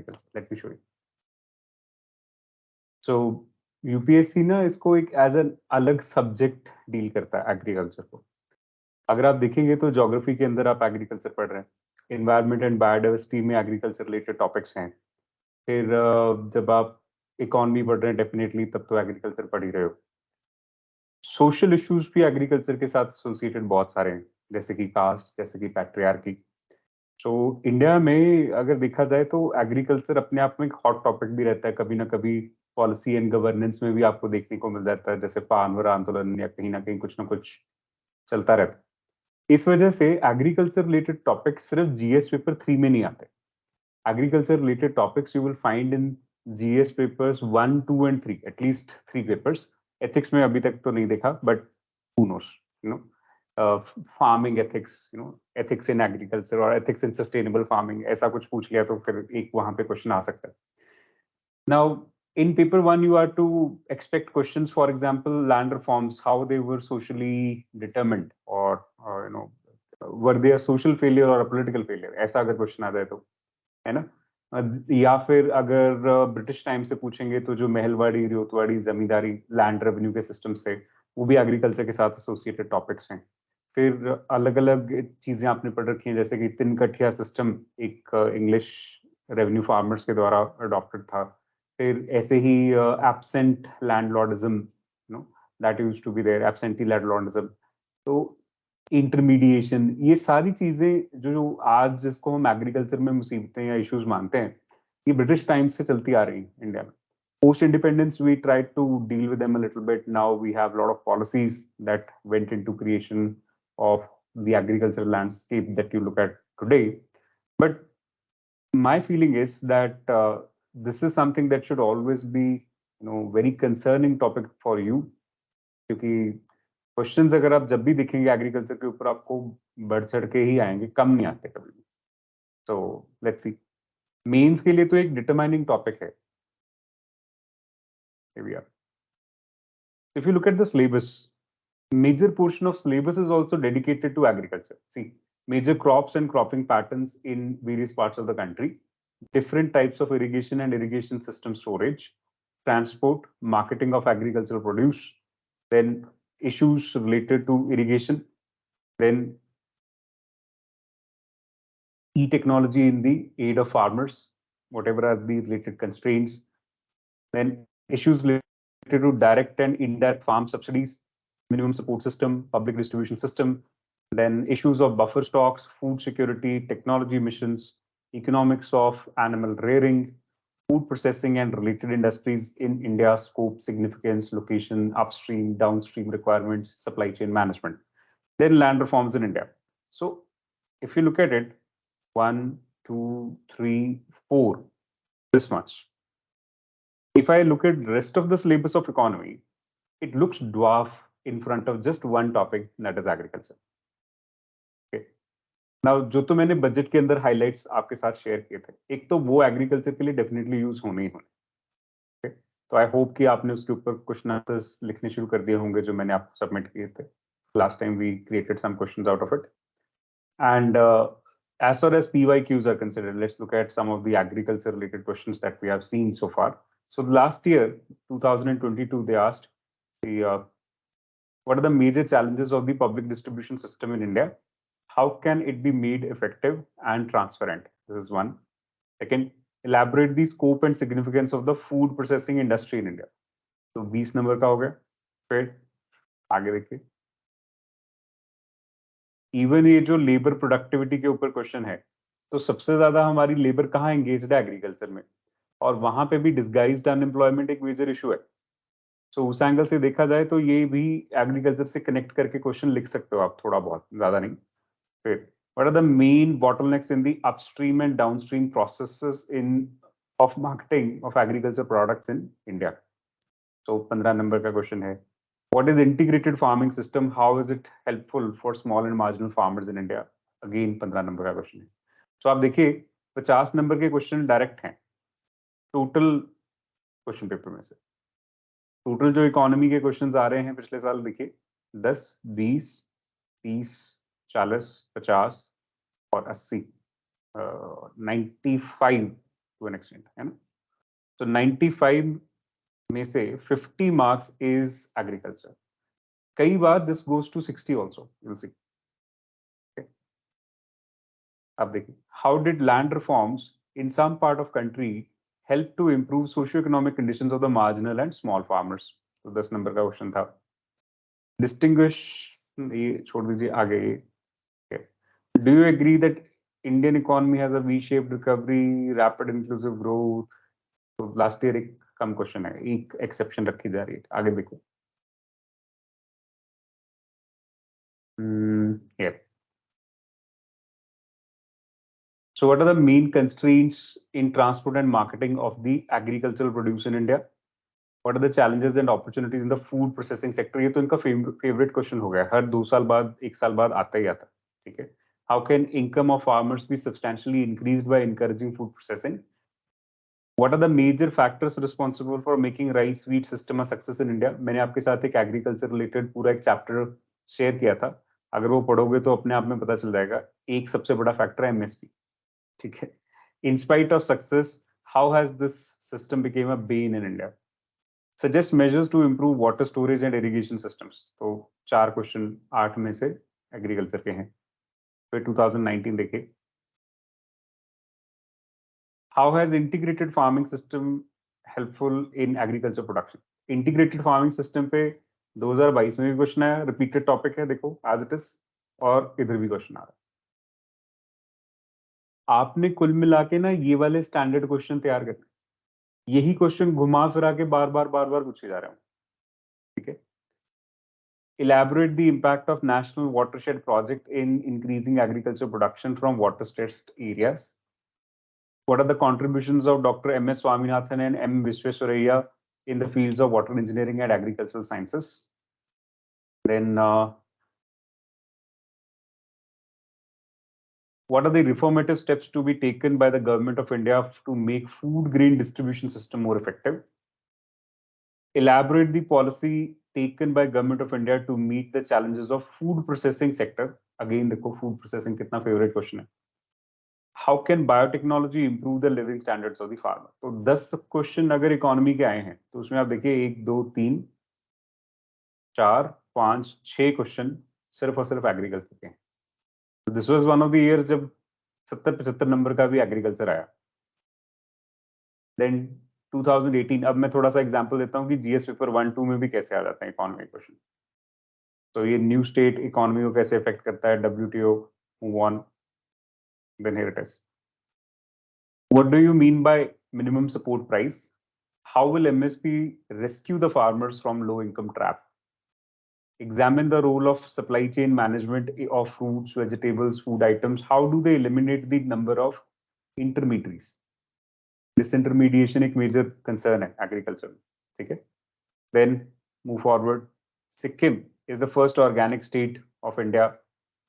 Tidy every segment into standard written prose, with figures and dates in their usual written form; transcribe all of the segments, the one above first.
agriculture. Let me show you. So UPSC ना इसको एक एज एन अलग सब्जेक्ट डील करता है एग्रीकल्चर को. अगर आप देखेंगे तो ज्योग्राफी के अंदर आप एग्रीकल्चर पढ़ रहे हैं, इन्वायरमेंट एंड बायोडाइवर्सिटी में एग्रीकल्चर रिलेटेड टॉपिक्स हैं. फिर जब आप इकोनॉमी पढ़ रहे हैं डेफिनेटली तब तो एग्रीकल्चर पढ़ ही रहे हो. सोशल इश्यूज भी एग्रीकल्चर के साथ एसोसिएटेड बहुत सारे हैं, जैसे कि कास्ट, जैसे कि पैट्रियार्की. तो इंडिया में अगर देखा जाए तो एग्रीकल्चर अपने आप में एक हॉट टॉपिक भी रहता है. कभी ना कभी पॉलिसी एंड गवर्नेंस में भी आपको देखने को मिल जाता है, जैसे पानवर आंदोलन या कहीं ना कहीं कुछ ना कुछ चलता रहता है. इस वजह से एग्रीकल्चर रिलेटेड टॉपिक सिर्फ जीएस पेपर 3 में नहीं आते. Agriculture related topics you will find in GS papers 1, 2 and 3, at least 3 papers. Ethics में अभी तक तो नहीं देखा, but who nose, you know. Farming ethics, you know, ethics in agriculture और एथिक्स इन सस्टेनेबल फार्मिंग, ऐसा कुछ पूछ लिया तो फिर एक वहां पे क्वेश्चन आ सकता है. Now in paper 1 you are to expect questions, for example land reforms, how they were socially determined, or you know, were they a social failure or a political failure, ऐसा अगर क्वेश्चन आ जाए तो, है ना. या फिर अगर ब्रिटिश टाइम से पूछेंगे तो जो महलवाड़ी, रियोतवाड़ी, जमींदारी, लैंड रेवेन्यू के सिस्टम्स थे, वो भी एग्रीकल्चर के साथ एसोसिएटेड टॉपिक्स हैं. फिर अलग अलग चीजें आपने पढ़ रखी हैं, जैसे कि तीन कठिया सिस्टम एक इंग्लिश रेवेन्यू फार्मर्स के द्वारा अडॉप्टेड था. फिर ऐसे ही absent landlordism, you know, that used to be there, absentee landlordism. तो इंटरमीडिएशन, ये सारी चीजें जो आज जिसको हम एग्रीकल्चर में मुसीबतें या इश्यूज मानते हैं, ये ब्रिटिश टाइम से चलती आ रही है इंडिया में. Post independence we tried to deal with them a little bit. Now we have a lot of policies that went into creation of the agricultural landscape that you look at today. But my feeling is that this is something that should always be, you know, very concerning topic for you, क्योंकि questions अगर आप जब भी दिखेंगे agriculture के ऊपर आपको बढ़ चढ़ के ही आएंगे, कम नहीं आते कभी भी. So let's see. मेंस के लिए तो एक डिटरमाइनिंग टॉपिक है. Here we are. If you look at the syllabus, major portion of syllabus is also dedicated to agriculture. See, major crops and cropping patterns in various parts of the country, different types of irrigation and irrigation system storage, transport, marketing of agricultural produce, then issues related to irrigation, then e-technology in the aid of farmers, whatever are the related constraints, then issues related to direct and indirect farm subsidies, minimum support system, public distribution system, then issues of buffer stocks, food security, technology missions, economics of animal rearing, food processing and related industries in India, scope, significance, location, upstream, downstream requirements, supply chain management, then land reforms in India. So if you look at it, 1, 2, 3, 4, this much. If I look at the rest of the syllabus of economy, it looks dwarf in front of just one topic, that is agriculture. Okay. Now, जो तो मैंने budget के अंदर highlights आपके साथ share किए थे, एक तो वो एग्रीकल्चर के लिए डेफिनेटली यूज होने ही होने. Okay. तो आई होप कि आपने उसके ऊपर क्वेश्चन आंसर्स लिखने शुरू कर दिए होंगे जो मैंने आपको सबमिट किए थे. Last time we created some questions out of it. And as far as PYQs are considered, let's look at some of the agriculture related questions that we have seen so far. So last year, 2022, they asked, what are the major challenges of the public distribution system in India? How can it be made effective and transparent? This is one. Second, elaborate the scope and significance of the food processing industry in India. So 20 number का हो गया. फिर आगे देखिए. Even ये जो labour productivity के ऊपर क्वेश्चन है, तो सबसे ज्यादा हमारी लेबर कहाँ एंगेज्ड है? एग्रीकल्चर में. और वहां पे भी डिसगाइज्ड अनएम्प्लॉयमेंट एक मेजर इशू है. सो उस एंगल से देखा जाए तो ये भी एग्रीकल्चर से कनेक्ट करके क्वेश्चन लिख सकते हो आप, थोड़ा बहुत, ज्यादा नहीं. फिर what are the main bottlenecks in the upstream and downstream processes in of marketing of agriculture products in India. So 15 number का क्वेश्चन है. What is integrated farming system? How is it helpful for small and marginal farmers in India? Again 15 number का question है. तो आप देखिए 50 number के question direct हैं total question paper में से. टोटल जो इकोनॉमी के क्वेश्चंस आ रहे हैं पिछले साल, देखिए 10, 20, 30, 40, 50 और 80, 95 टू एन एक्सटेंट, है ना. तो 95 में से 50 मार्क्स इज एग्रीकल्चर. कई बार this goes to 60 also, you'll see. अब देखिए, how did land reforms in some part of country help to improve socio economic conditions of the marginal and small farmers. तो 10 नंबर का question था. Distinguish, ये छोड़ दीजिए, आगे. Do you agree that Indian economy has a V shaped recovery, rapid inclusive growth. तो last year एक कम क्वेश्चन है, एक एक्सेप्शन रखी जा रही है. आगे देखो. Yeah. So what are the main constraints in transport and marketing of the agricultural produce in India? What are the challenges and opportunities in the food processing sector? ये तो इनका favorite question हो गया, हर 2 साल बाद 1 साल बाद आता ही आता. ठीक है. How can income of farmers be substantially increased by encouraging food processing? What are the major factors responsible for making rice wheat system a success in India? मैंने आपके साथ एक एग्रीकल्चर रिलेटेड पूरा एक चैप्टर शेयर किया था. अगर वो पढ़ोगे तो अपने आप में पता चल जाएगा. एक सबसे बड़ा फैक्टर है एमएसपी. ठीक है. In spite of success, how has this system become a bane in India? Suggest measures to improve water storage and irrigation systems. तो 4 क्वेश्चन 8 में से एग्रीकल्चर के हैं. फिर 2019 देखिए. How has integrated farming system helpful in agriculture production? Integrated farming system पे 2022 में भी क्वेश्चन है, रिपीटेड टॉपिक है, देखो as it is, और इधर भी क्वेश्चन आ रहा है. आपने कुल मिला के ना ये वाले स्टैंडर्ड क्वेश्चन तैयार करने. यही क्वेश्चन घुमा फिरा के बार बार पूछे जा रहे हैं. ठीक है. Elaborate the impact of national watershed project in increasing agriculture production from water stressed areas. What are the contributions of Dr. M. S. Swaminathan and M. Visvesvaraya in the fields of water engineering and agricultural sciences? Then, what are the reformative steps to be taken by the government of India to make food grain distribution system more effective? Elaborate the policy taken by government of India to meet the challenges of food processing sector. Again, देखो food processing कितना favorite question है. How can biotechnology improve the living standards of the farmer? तो 10 question अगर economy के आए हैं तो उसमें आप देखिए 1 2 3 4 5 6 क्वेश्चन सिर्फ और सिर्फ एग्रीकल्चर के हैं. This was one of the years जब 70-75 नंबर का भी एग्रीकल्चर आया. देन 2018, अब मैं थोड़ा सा एग्जांपल देता हूं कि जीएस पेपर 1-2 में भी कैसे आ जाते हैं इकोनॉमी क्वेश्चन. तो ये न्यू स्टेट इकोनॉमी को कैसे इफेक्ट करता है, WTO, move on, then here it is. What do you mean by minimum support price? How will MSP rescue the farmers from low income trap? Examine the role of supply chain management of fruits, vegetables, food items. How do they eliminate the number of intermediaries? Disintermediation एक major concern है agriculture में. ठीक है. Then move forward. Sikkim is the first organic state of India.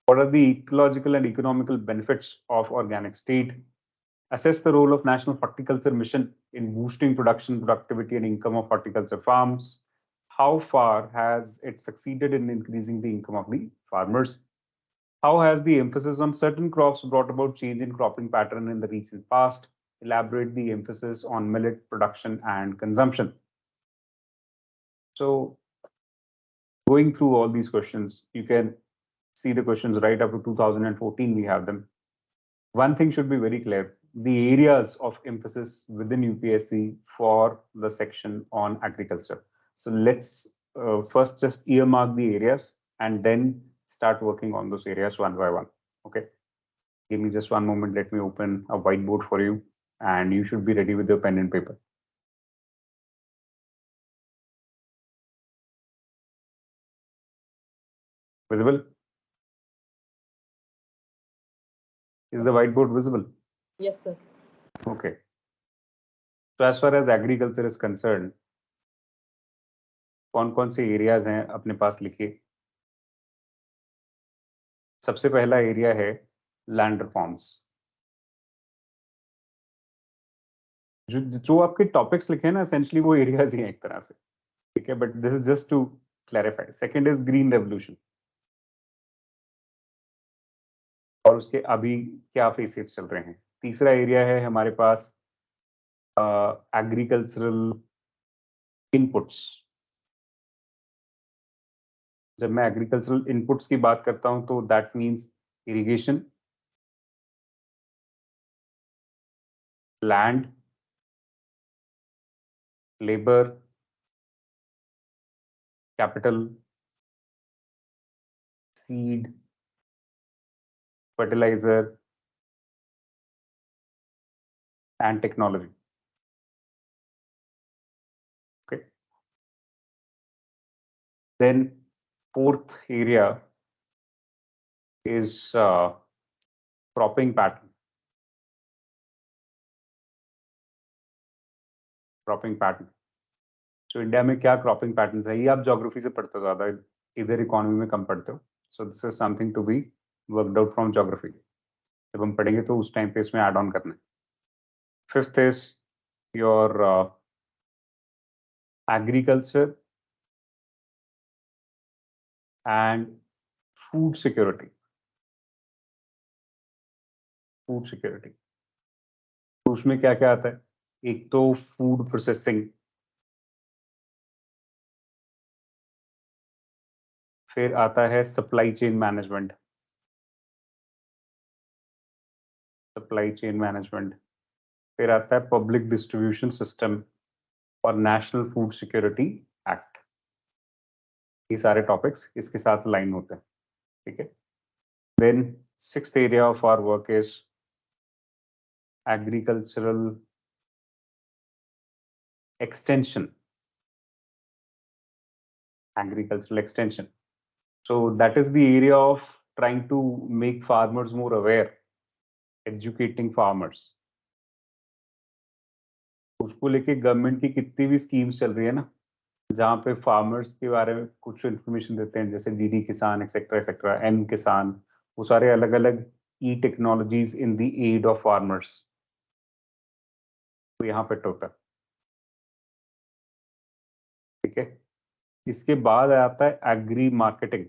What are the ecological and economical benefits of organic state? Assess the role of National Horticulture Mission in boosting production, productivity, and income of horticulture farms. How far has it succeeded in increasing the income of the farmers? How has the emphasis on certain crops brought about change in cropping pattern in the recent past? Elaborate the emphasis on millet production and consumption. So, going through all these questions, you can see the questions right up to 2014, we have them. One thing should be very clear. The areas of emphasis within UPSC for the section on agriculture. So let's first just earmark the areas and then start working on those areas one by one. Okay. Give me just one moment. Let me open a whiteboard for you and you should be ready with your pen and paper. Visible? Is the whiteboard visible? Yes, sir. Okay. So as far as agriculture is concerned, कौन-कौन से areas हैं अपने पास लिखिए. सबसे पहला area है land reforms. जो आपके टॉपिक्स लिखे हैं ना, एसेंशियली वो एरियाज ही हैं एक तरह से. ठीक है, but this is just to clarify. Second is green revolution, और उसके अभी क्या फेसेट्स चल रहे हैं. तीसरा एरिया है हमारे पास एग्रीकल्चरल इनपुट्स। जब मैं एग्रीकल्चरल इनपुट्स की बात करता हूं तो that means irrigation, land, labour, capital, seed, fertilizer, and technology. Okay. Then fourth area is cropping pattern. Cropping pattern. So India में क्या क्रॉपिंग पैटर्न है, ये आप ज्योग्राफी से पढ़ते हो ज्यादा, इधर इकोनॉमी में कम पढ़ते हो. So this is something to be worked out from geography. जब हम पढ़ेंगे तो उस टाइम पे इसमें ऐड ऑन करना है. Fifth is your agriculture and food security. Food security तो उसमें क्या क्या आता है, एक तो फूड प्रोसेसिंग, फिर आता है supply chain management. Supply chain management फिर आता है पब्लिक डिस्ट्रीब्यूशन सिस्टम और नेशनल फूड सिक्योरिटी एक्ट. ये सारे टॉपिक्स इसके साथ लाइन होते हैं. ठीक है. Then sixth area of our work is agricultural extension. Agricultural extension, so that is the area of trying to make farmers more aware, educating farmers. उसको लेके गवर्नमेंट की कितनी भी स्कीम्स चल रही है ना, जहाँ पे फार्मर्स के बारे में कुछ इन्फॉर्मेशन देते हैं, जैसे डीडी किसान एक्सेट्रा एक्सेट्रा, एम किसान, वो सारे अलग अलग ई technologies in the aid of farmers, तो यहाँ फिट होता है. ठीक है. इसके बाद आता है एग्री मार्केटिंग,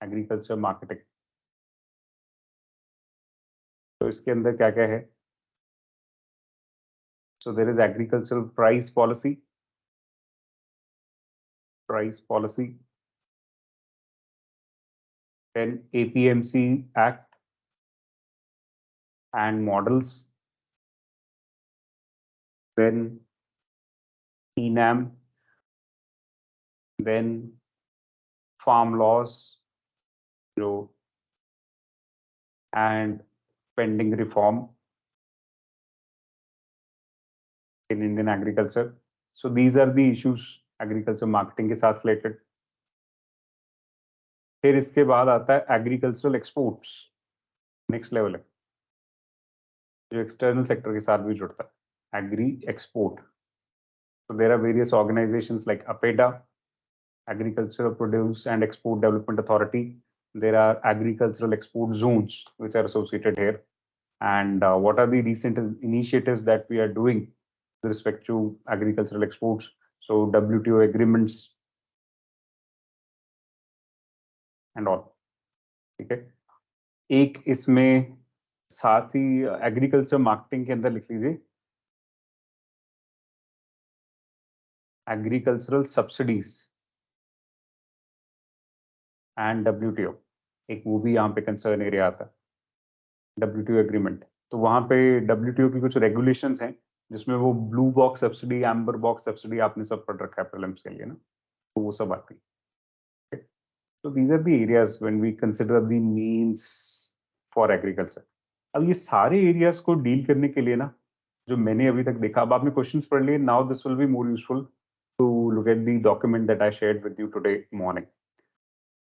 एग्रीकल्चर मार्केटिंग. तो इसके अंदर क्या क्या है, so there is agricultural price policy, then APMC Act and models, then ENAM, then farm laws, जो and pending reform in Indian agriculture. So these are the issues agriculture marketing के साथ related. फिर इसके बाद आता है एग्रीकल्चरल एक्सपोर्ट्स, नेक्स्ट लेवल है, जो एक्सटर्नल सेक्टर के साथ भी जुड़ता है, agree export. So there are various organizations like APEDA, Agricultural Produce and Export Development Authority. There are agricultural export zones which are associated here. And what are the recent initiatives that we are doing with respect to agricultural exports? So WTO agreements and all. ठीक है. एक इसमें साथ ही agriculture marketing के अंदर लिख लीजिए agricultural subsidies and WTO. एक वो भी यहाँ पे कंसर्न एरिया आता है, WTO एग्रीमेंट. तो वहां पे WTO की कुछ रेगुलेशंस हैं, जिसमें वो blue box subsidy, amber box subsidy आपने सब पढ़ रखा है प्रीलिम्स के लिए ना, तो वो सब आती है. तो these are the areas when we consider the means for agriculture. अब ये सारे एरियाज को डील करने के लिए ना, जो मैंने अभी तक देखा, अब आपने क्वेश्चंस पढ़ लिए, now this will be more useful to look at the document that I shared with you today morning.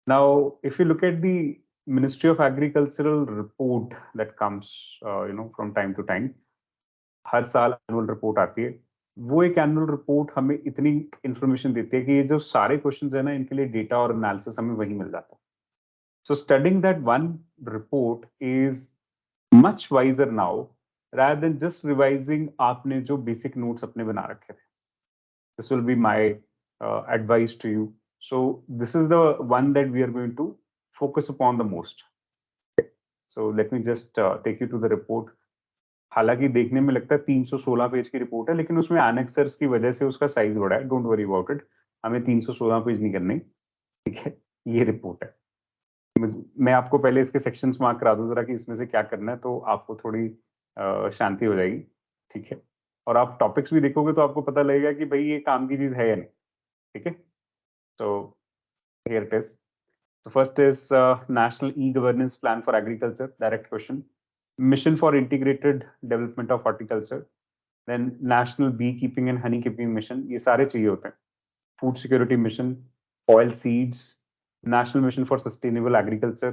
Now if you look at the Ministry of Agricultural report that comes from time to time, हर साल annual report आती है. वो एक annual report हमें इतनी information देती है कि ये जो सारे क्वेश्चंस है ना, इनके लिए डेटा और एनालिसिस हमें वही मिल जाता है. So studying that one report is much wiser now rather than just revising आपने जो बेसिक नोट्स अपने बना रखे थे. This will be my advice to you. So this is the one that we are going to focus upon the most. So let me just take you to the report. हालांकि देखने में लगता है 316 page की report है, लेकिन उसमें annexures की वजह से उसका साइज बड़ा है। डोंट वरी अबाउट इट, हमें 316 पेज नहीं करने, ठीक है। ये रिपोर्ट है। मैं आपको पहले इसके सेक्शंस मार्क करा दूं जरा कि इसमें से क्या करना है, तो आपको थोड़ी शांति हो जाएगी, ठीक है। और आप टॉपिक्स भी देखोगे तो आपको पता लगेगा कि भाई ये काम की चीज है या नहीं, ठीक है। तो here it is. So first is National E-Governance Plan for Agriculture, direct question. Mission for Integrated Development of Horticulture. Then National Beekeeping and Honeykeeping Mission. ये सारे चाहिए होते हैं. Food Security Mission, Oil Seeds, National Mission for Sustainable Agriculture.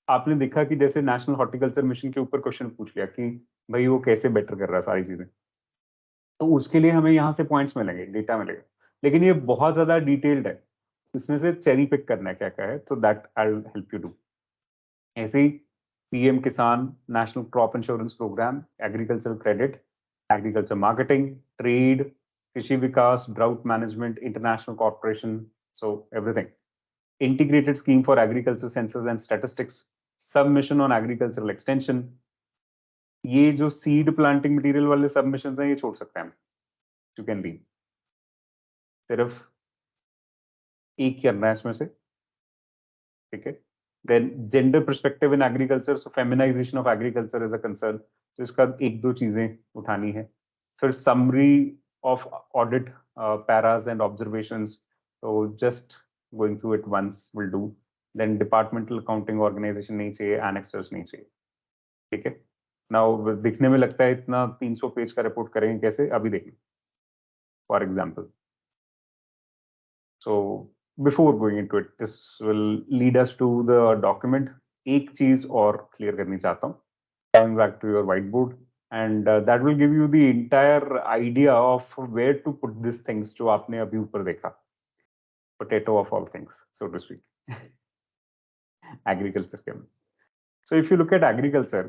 आपने देखा कि जैसे national horticulture mission के ऊपर क्वेश्चन पूछ लिया कि भाई वो कैसे बेटर कर रहा है सारी चीजें, तो उसके लिए हमें यहाँ से पॉइंट्स मिलेंगे, डेटा मिलेगा, लेकिन ये बहुत ज्यादा डिटेल्ड है, इसमें से चेरी पिक करना है क्या क्या है, तो that I will help you do. ऐसे ही PM Kisan, national crop insurance programme, agriculture credit, agriculture marketing, trade, Krishi Vikas, drought management, international corporation, so everything. Integrated scheme for agriculture census and statistics, sub mission on agricultural extension. ये जो seed planting material वाले सब mission हैं ये छोड़ सकते हैं, you can read, सिर्फ एक करना है इसमें से, ठीक है। Then gender perspective in agriculture, so feminisation of agriculture is a concern, तो इसका एक दो चीजें उठानी है। फिर summary of audit paras and observations, तो just going through it once will do. Then departmental accounting organisation नहीं चाहिए, एनेक्सर्स नहीं चाहिए, ठीक है। नाउ दिखने में लगता है इतना 300 पेज का रिपोर्ट करेंगे कैसे, अभी देखें for example. So before going into it, this will lead us to the document. एक चीज और क्लियर करनी चाहता हूँ, coming back to your whiteboard, and that will give you the entire idea of where to put these things जो आपने अभी ऊपर देखा, potato of all things, so to speak, agriculture के में. So if you look at agriculture,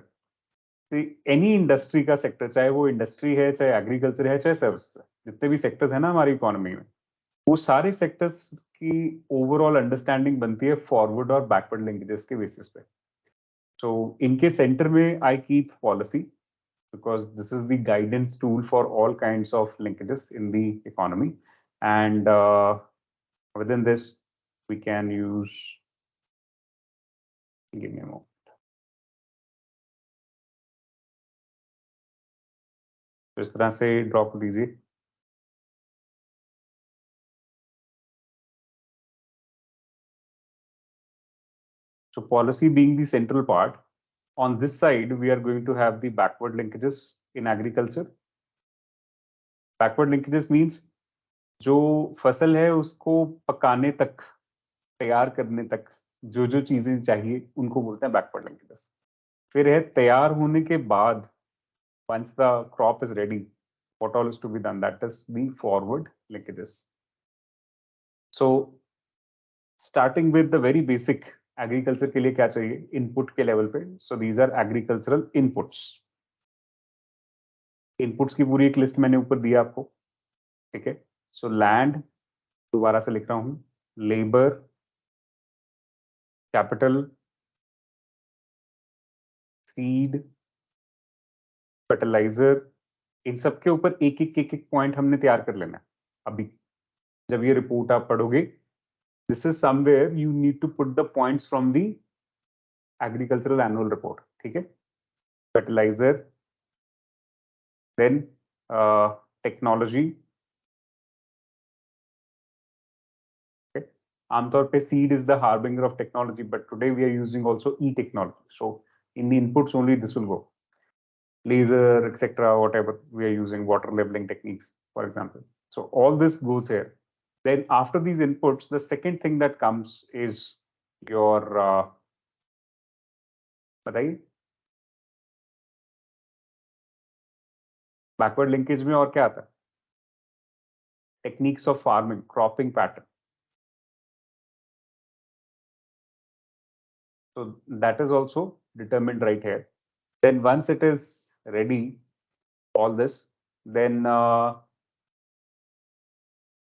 see any industry का sector, चाहे वो इंडस्ट्री है, चाहे एग्रीकल्चर है, चाहे सर्विस है, जितने भी सेक्टर्स है ना हमारी इकोनॉमी में, वो सारे सेक्टर्स की ओवरऑल अंडरस्टैंडिंग बनती है फॉरवर्ड और बैकवर्ड लिंकेजेस के बेसिस पे। सो इनके सेंटर में I keep policy, because this is the guidance tool for all kinds of linkages in the economy, and within this we can use, give me a moment, तो इस तरह से draw कर दीजिए। So policy being the central part, on this side we are going to have the backward linkages in agriculture. Backward linkages means जो फसल है उसको पकाने तक, तैयार करने तक जो जो चीजें चाहिए उनको बोलते हैं बैकवर्ड लिंकेजेस। फिर है तैयार होने के बाद, once the crop is ready, what all is to be done, that is the forward linkages. So starting with the very basic, agriculture के लिए क्या चाहिए इनपुट के लेवल पे, so these are agricultural inputs. Inputs की पूरी एक list मैंने ऊपर दिया आपको, ठीक है। सो लैंड, दोबारा से लिख रहा हूं, लेबर, कैपिटल, सीड, फर्टिलाइजर, इन सब के ऊपर एक एक पॉइंट हमने तैयार कर लेना है। अभी जब ये रिपोर्ट आप पढ़ोगे, this is somewhere you need to put the points from the agricultural annual report, ठीक है। फर्टिलाइजर, देन टेक्नोलॉजी, आमतौर पे seed is the harbinger of technology, but today we are using also e technology, so in the inputs only this will go, laser, etc., whatever we are using, water labeling techniques, for example. So all this goes here. Then after these inputs, the second thing that comes is your बताइए backward linkage में और क्या आता है, techniques of farming, cropping pattern, so that is also determined right here. Then once it is ready, all this, then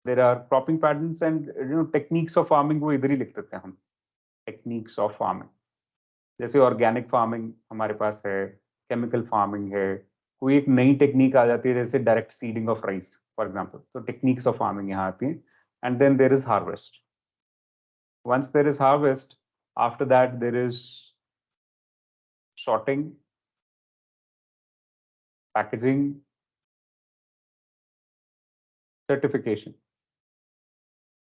there are cropping patterns and techniques of farming, वो इधर ही लिख देते हैं हम, टेक्निक्स ऑफ फार्मिंग। जैसे organic farming हमारे पास है, chemical farming है, कोई एक नई टेक्निक आ जाती है जैसे direct seeding of rice for example, तो टेक्निक्स ऑफ फार्मिंग यहाँ आती हैं. And then there is harvest. Once there is harvest, after that there is sorting, packaging, certification.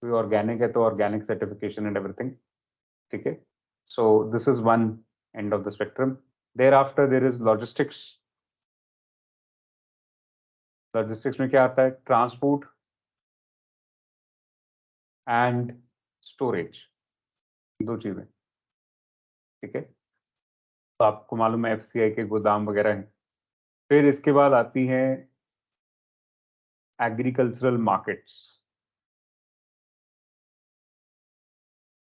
कोई ऑर्गेनिक है तो ऑर्गेनिक सर्टिफिकेशन एंड एवरीथिंग. ठीक है. So this is one end of the spectrum. Thereafter there is logistics. Logistics में क्या आता है? Transport and storage, दो चीजें. ठीक है. तो आपको मालूम है एफसीआई के गोदाम वगैरह हैं. फिर इसके बाद आती है एग्रीकल्चरल मार्केट्स.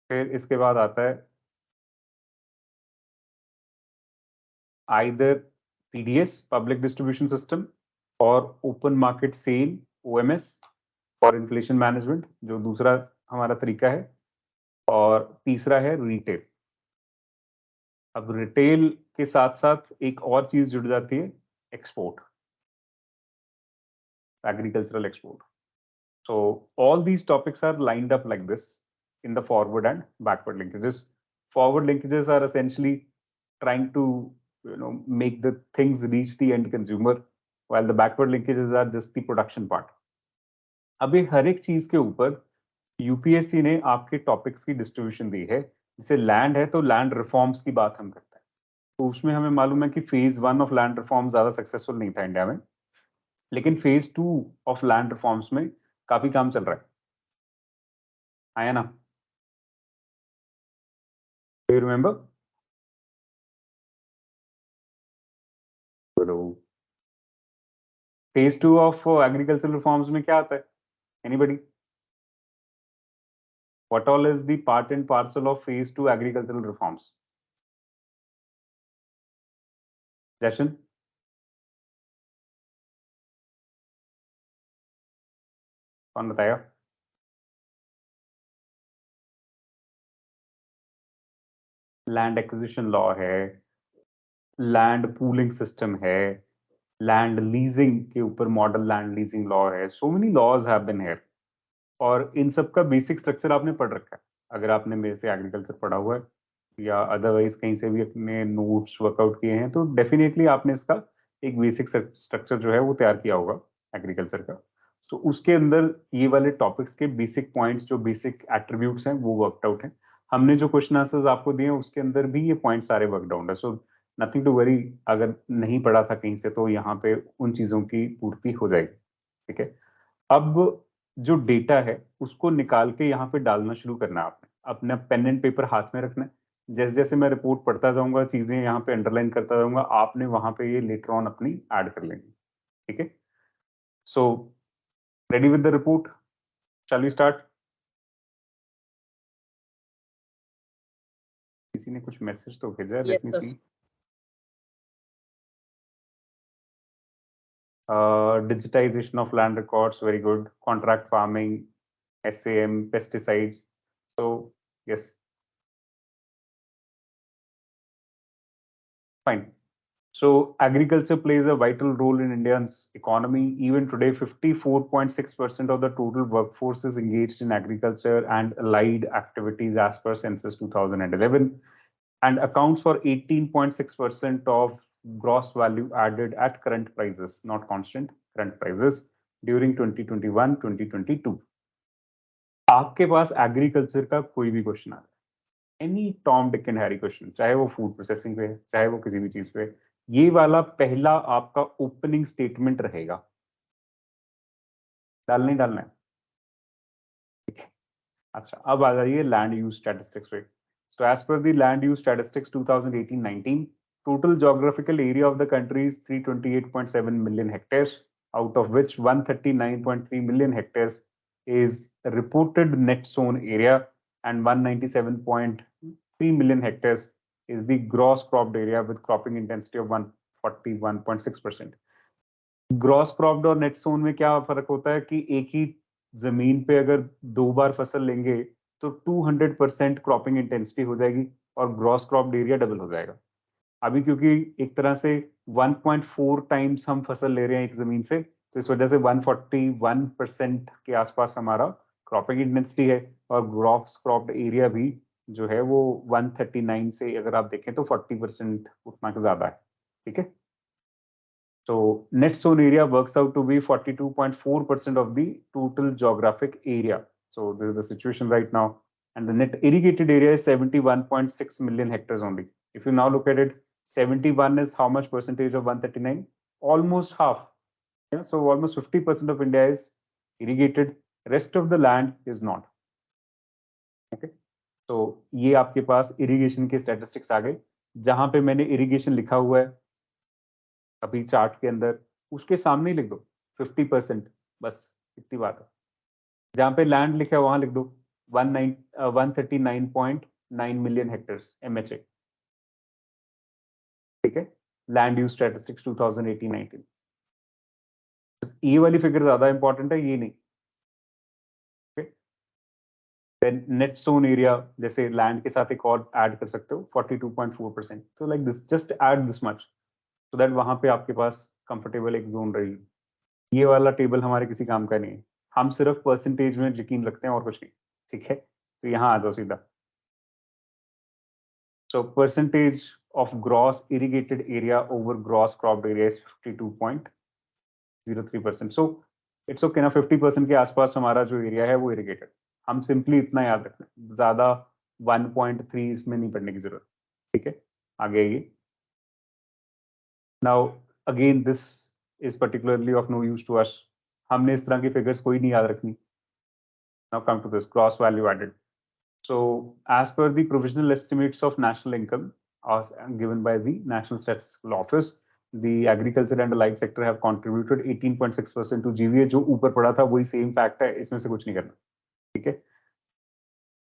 फिर इसके बाद आता है either PDS, public distribution system, और ओपन मार्केट सेल, ओएमएस, और इन्फ्लेशन मैनेजमेंट, जो दूसरा हमारा तरीका है. और तीसरा है रिटेल. अब रिटेल के साथ साथ एक और चीज जुड़ जाती है, export, agricultural export. So all these topics are lined up like this in the forward and backward linkages. Forward linkages are essentially trying to, make the things reach the end consumer, while the backward linkages are just the production part. अब ये हर एक चीज के ऊपर UPSC ने आपके topics की distribution दी है. जैसे लैंड है तो लैंड रिफॉर्म्स की बात हम करते हैं, तो उसमें हमें मालूम है कि फेज 1 ऑफ लैंड रिफॉर्म ज्यादा सक्सेसफुल नहीं था इंडिया में, लेकिन फेज 2 ऑफ लैंड रिफॉर्म्स में काफी काम चल रहा है. आया ना? Do you remember? Hello. Phase 2 of agricultural reforms में क्या आता है? Anybody? What all is the part and parcel of phase 2 agricultural reforms? Jashan? कौन बताएगा? लैंड एक्विजिशन लॉ है, लैंड पूलिंग सिस्टम है, लैंड लीजिंग के ऊपर मॉडल लैंड लीजिंग लॉ है. So many laws have been here. और इन सब का बेसिक स्ट्रक्चर आपने पढ़ रखा है अगर आपने मेरे से एग्रीकल्चर पढ़ा हुआ है, या अदरवाइज कहीं से भी अपने नोट्स वर्कआउट किए हैं, तो डेफिनेटली आपने इसका एक बेसिक स्ट्रक्चर जो है वो तैयार किया होगा एग्रीकल्चर का. तो उसके अंदर ये वाले टॉपिक्स के बेसिक पॉइंट्स, जो बेसिक एट्रीब्यूट्स हैं, वो वर्कड आउट हैं. हमने जो क्वेश्चन आंसर्स आपको दिए हैं उसके अंदर भी ये पॉइंट सारे वर्कड आउट है. So nothing to worry. अगर नहीं पढ़ा था कहीं से तो यहाँ पे उन चीजों की पूर्ति हो जाएगी. ठीक है. अब जो डेटा है उसको निकाल के यहाँ पे डालना शुरू करना है आपने. अपना पेन एंड पेपर हाथ में रखना है. जैसे जैसे मैं रिपोर्ट पढ़ता जाऊंगा, चीजें यहाँ पे अंडरलाइन करता जाऊंगा, आपने वहां पे ये लेटर ऑन अपनी ऐड कर लेंगे. ठीक है. So ready with the report? Shall we start? किसी ने कुछ मैसेज तो भेजा है, let me see. Digitization of land records, very good. Contract farming, SAM, pesticides. So yes, fine. So agriculture plays a vital role in India's economy. Even today, 54.6% of the total workforce is engaged in agriculture and allied activities as per Census 2011, and accounts for 18.6% of gross value added at current prices, not constant, current prices, during 2021-2022. आपके पास agriculture का कोई भी question आ रहा है, any Tom Dick and Harry question, चाहे वो food processing पे है, चाहे वो किसी भी चीज पे, ये वाला पहला आपका ओपनिंग स्टेटमेंट रहेगा. डालना ही डालना है. अच्छा, अब आ जाइए लैंड यूज स्टैटिस्टिक्स पे. So as per the land use statistics 2018-19, total geographical area of the country is 328.7 million hectares, out of which 139.3 million hectares is reported net sown area, and 197.3 million hectares is the gross cropped area with cropping intensity of 141.6%. Gross cropped और net sown में क्या फर्क होता है कि एक ही जमीन पे अगर दो बार फसल लेंगे तो 200% क्रॉपिंग इंटेंसिटी हो जाएगी और ग्रॉस क्रॉप्ड एरिया डबल हो जाएगा. अभी क्योंकि एक तरह से 1.4 टाइम्स हम फसल ले रहे हैं एक जमीन से, तो इस वजह से 141% के आसपास हमारा क्रॉपिंग इंटेंसिटी है, और ग्रॉस क्रॉप्ड एरिया भी जो है वो 139 से अगर आप देखें तो 40% उतना का ज्यादा है। ठीक है, so net sown area works out to be 42.4% of the total geographic area. So this is the situation right now. And the net irrigated area is 71.6 million hectares only. If you now look at it, 71 is how much percentage of 139? Almost half. Yeah, so almost 50% of India is irrigated. Rest of the land is not. Okay. तो ये आपके पास irrigation के statistics आ गए। जहां पे मैंने irrigation लिखा हुआ है अभी चार्ट के अंदर, उसके सामने ही लिख दो 50%, बस इतनी बात है। जहां पे लैंड लिखा है वहां लिख दो 139.9 मिलियन हेक्टेयर्स MHA। ठीक है, लैंड यूज स्टैटिस्टिक्स 2018-19। ये वाली फिगर ज्यादा इंपॉर्टेंट है, ये नहीं। नेट सोन एरिया जैसे लैंड के साथ एक और ऐड कर सकते हो 42.4%, तो like this just add this much so that वहां पे आपके पास कंफर्टेबल एक जोन रहेगी। ये वाला टेबल हमारे किसी काम का नहीं है, हम सिर्फ परसेंटेज में यकीन रखते हैं और कुछ नहीं। ठीक है, तो यहाँ आ जाओ सीधा। So percentage of gross irrigated area over gross cropped area is 52.03%. So it's okay ना, 50% के आसपास हमारा जो एरिया है वो इरिगेटेड। हम सिंपली इतना याद रखना, ज्यादा 1.3 इसमें नहीं पढ़ने की जरूरत। ठीक है, आगे आइए। Now again this is particularly of no use to us. हमने इस तरह की फिगर्स कोई नहीं याद रखनी। Now come to this gross value added. So as per the provisional estimates of national income as given by the National Statistical Office, the agriculture and allied sector have contributed 18.6% to GVA। जो ऊपर पड़ा था वही same fact है, इसमें से कुछ नहीं करना। ठीक है,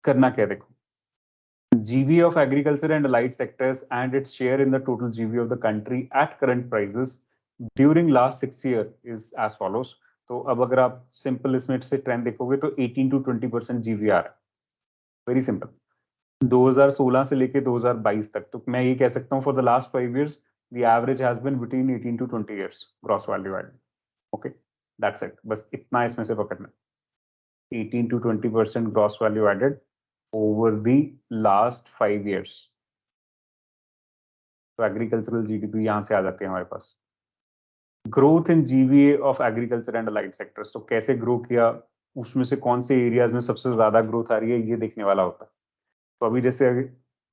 करना क्या देखो, GVA of agriculture and allied sectors and its share in the total GVA of the country at current prices during last 6 year is as follows। तो अब अगर आप सिंपल इसमें से ट्रेंड देखोगे तो 18 to 20% GVR है। Very simple. 2016 से लेके 2022 तक, तो मैं ये कह सकता हूँ for the last 5 years the average has been between 18 to 20 years gross value added। okay, that's it, बस इतना इसमें से पकड़ना, 18 to 20% gross value added over the last 5 years। तो एग्रीकल्चरल जीडीपी यहां से आ जाती है हमारे पास। Growth in GVA of agriculture and allied sectors, तो कैसे ग्रो किया, उसमें से कौन से एरियाज में सबसे ज्यादा ग्रोथ आ रही है, ये देखने वाला होता है। तो अभी जैसे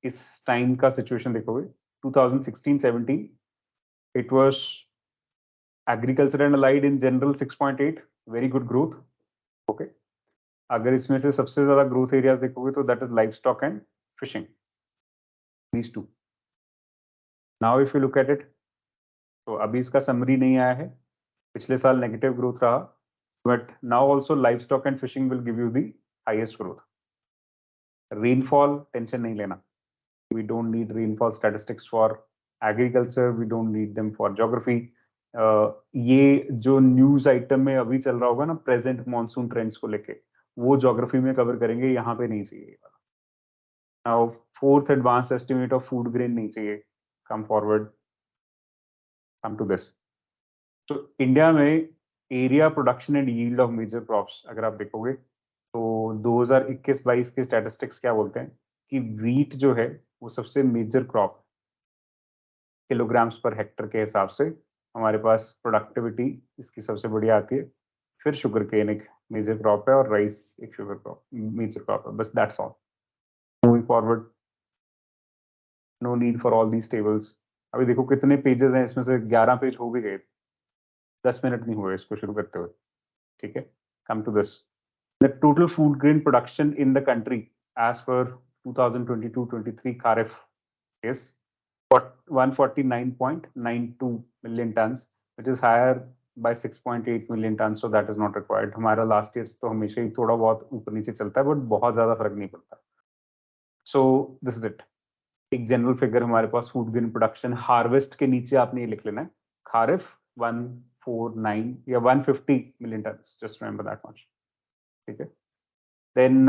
इस टाइम का सिचुएशन देखोगे 2016-17 it was agriculture and allied in general 6.8, very good growth। okay, अगर इसमें से सबसे ज्यादा ग्रोथ एरियाज देखोगे तो that is live stock and fishing, these two। now if you look at it, तो अभी इसका समरी नहीं आया है, पिछले साल नेगेटिव ग्रोथ रहा, but now also live stock and fishing will give you the highest growth. Rainfall tension नहीं लेना, we don't need rainfall statistics for agriculture, we don't need them for geography। ये जो न्यूज आइटम में अभी चल रहा होगा ना प्रेजेंट मॉनसून ट्रेंड्स को लेके, वो ज्योग्राफी में कवर करेंगे, यहाँ पे नहीं चाहिए। Now fourth advance estimate of food grain नहीं चाहिए। Come forward, come to this. तो इंडिया में area production and yield of major crops अगर आप देखोगे तो 2021-22 के स्टैटिस्टिक्स क्या बोलते हैं कि वीट जो है वो सबसे major crop, kilograms per hectare के हिसाब से हमारे पास प्रोडक्टिविटी इसकी सबसे बढ़िया आती है। फिर शुगर केन एक मेजर क्रॉप है और राइस एक शुगर क्रॉप मेजर क्रॉप है, बस that's all. Moving forward, no need for all these tables. अभी देखो कितने पेजेस हैं, इसमें से 11 पेज हो भी गए, 10 मिनट नहीं हुए इसको शुरू करते हुए। ठीक है, come to this, the total food grain production in the country as per 2022-23 kharif is 149.92 million tons, which is higher by 6.8 million tons, so that is not required। हमारा लास्ट ईयर तो हमेशा ही थोड़ा बहुत ऊपर नीचे चलता है, बट बहुत ज्यादा फर्क नहीं पड़ता। सो दिस इज इट, एक जनरल फिगर हमारे पास फूड ग्रेन प्रोडक्शन हार्वेस्ट के नीचे आपने ये लिख लेना है, खारिफ 149 या 150 million tonne, just remember that much. ठीक है, देन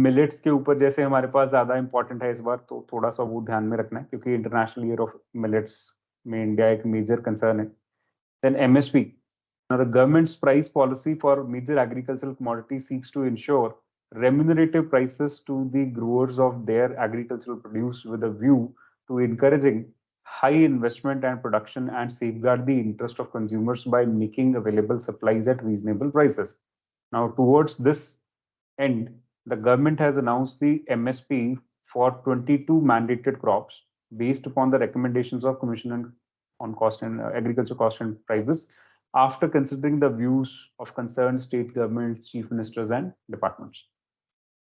मिलेट्स के ऊपर जैसे हमारे पास ज्यादा इंपॉर्टेंट है इस बार, तो थोड़ा सा वो ध्यान में रखना है क्योंकि इंटरनेशनल ईयर ऑफ मिलेट्स में इंडिया एक मेजर कंसर्न है. Then MSP. Now, the government's price policy for major agricultural commodities seeks to ensure remunerative prices to the growers of their agricultural produce with a view to encouraging high investment and production and safeguard the interest of consumers by making available supplies at reasonable prices. Now, towards this end, the government has announced the MSP for 22 mandated crops based upon the recommendations of Commission on Cost and Agriculture Cost and Prices after considering the views of concerned state government, chief ministers and departments.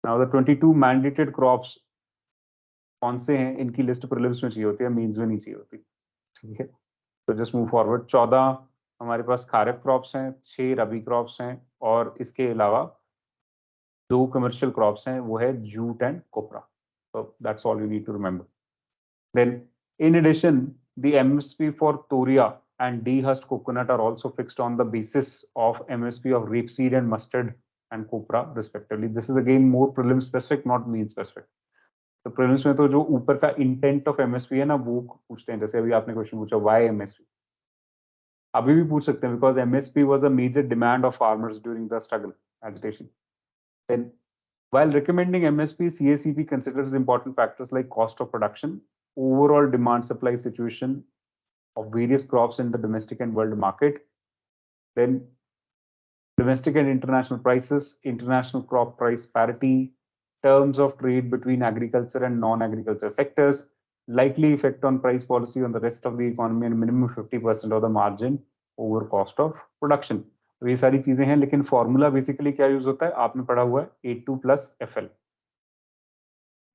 Now the 22 mandated crops कौन से हैं, इनकी list prelims में चाहिए होती है, mains में नहीं चाहिए होती. ठीक है, तो जस्ट मूव फॉरवर्ड. 14 हमारे पास खारिफ क्रॉप्स हैं, 6 रबी क्रॉप्स हैं और इसके अलावा 2 कमर्शियल क्रॉप्स हैं, वो है jute and copra. So that's all you need to remember. Then, in addition, the MSP for Toria and dehusked coconut are also fixed on the basis of MSP of rapeseed and mustard and copra, respectively. This is again more prelim specific, not mean specific. तो prelims में तो जो ऊपर का intent of MSP है ना, वो पूछते हैं. जैसे अभी आपने क्वेश्चन पूछा व्हाई एमएसपी, अभी भी पूछ सकते हैं because MSP was a major demand of farmers during the struggle agitation. Then while recommending MSP, CACP considers important factors like cost of production, overall demand supply situation of various crops in the domestic and world market, then domestic and international prices, international crop price parity, terms of trade between agriculture and non-agriculture sectors, likely effect on price policy on the rest of the economy, and minimum 50% of the margin over cost of production. तो ये सारी चीजें हैं, लेकिन formula basically क्या use होता है, आपने पढ़ा हुआ है A2 plus FL,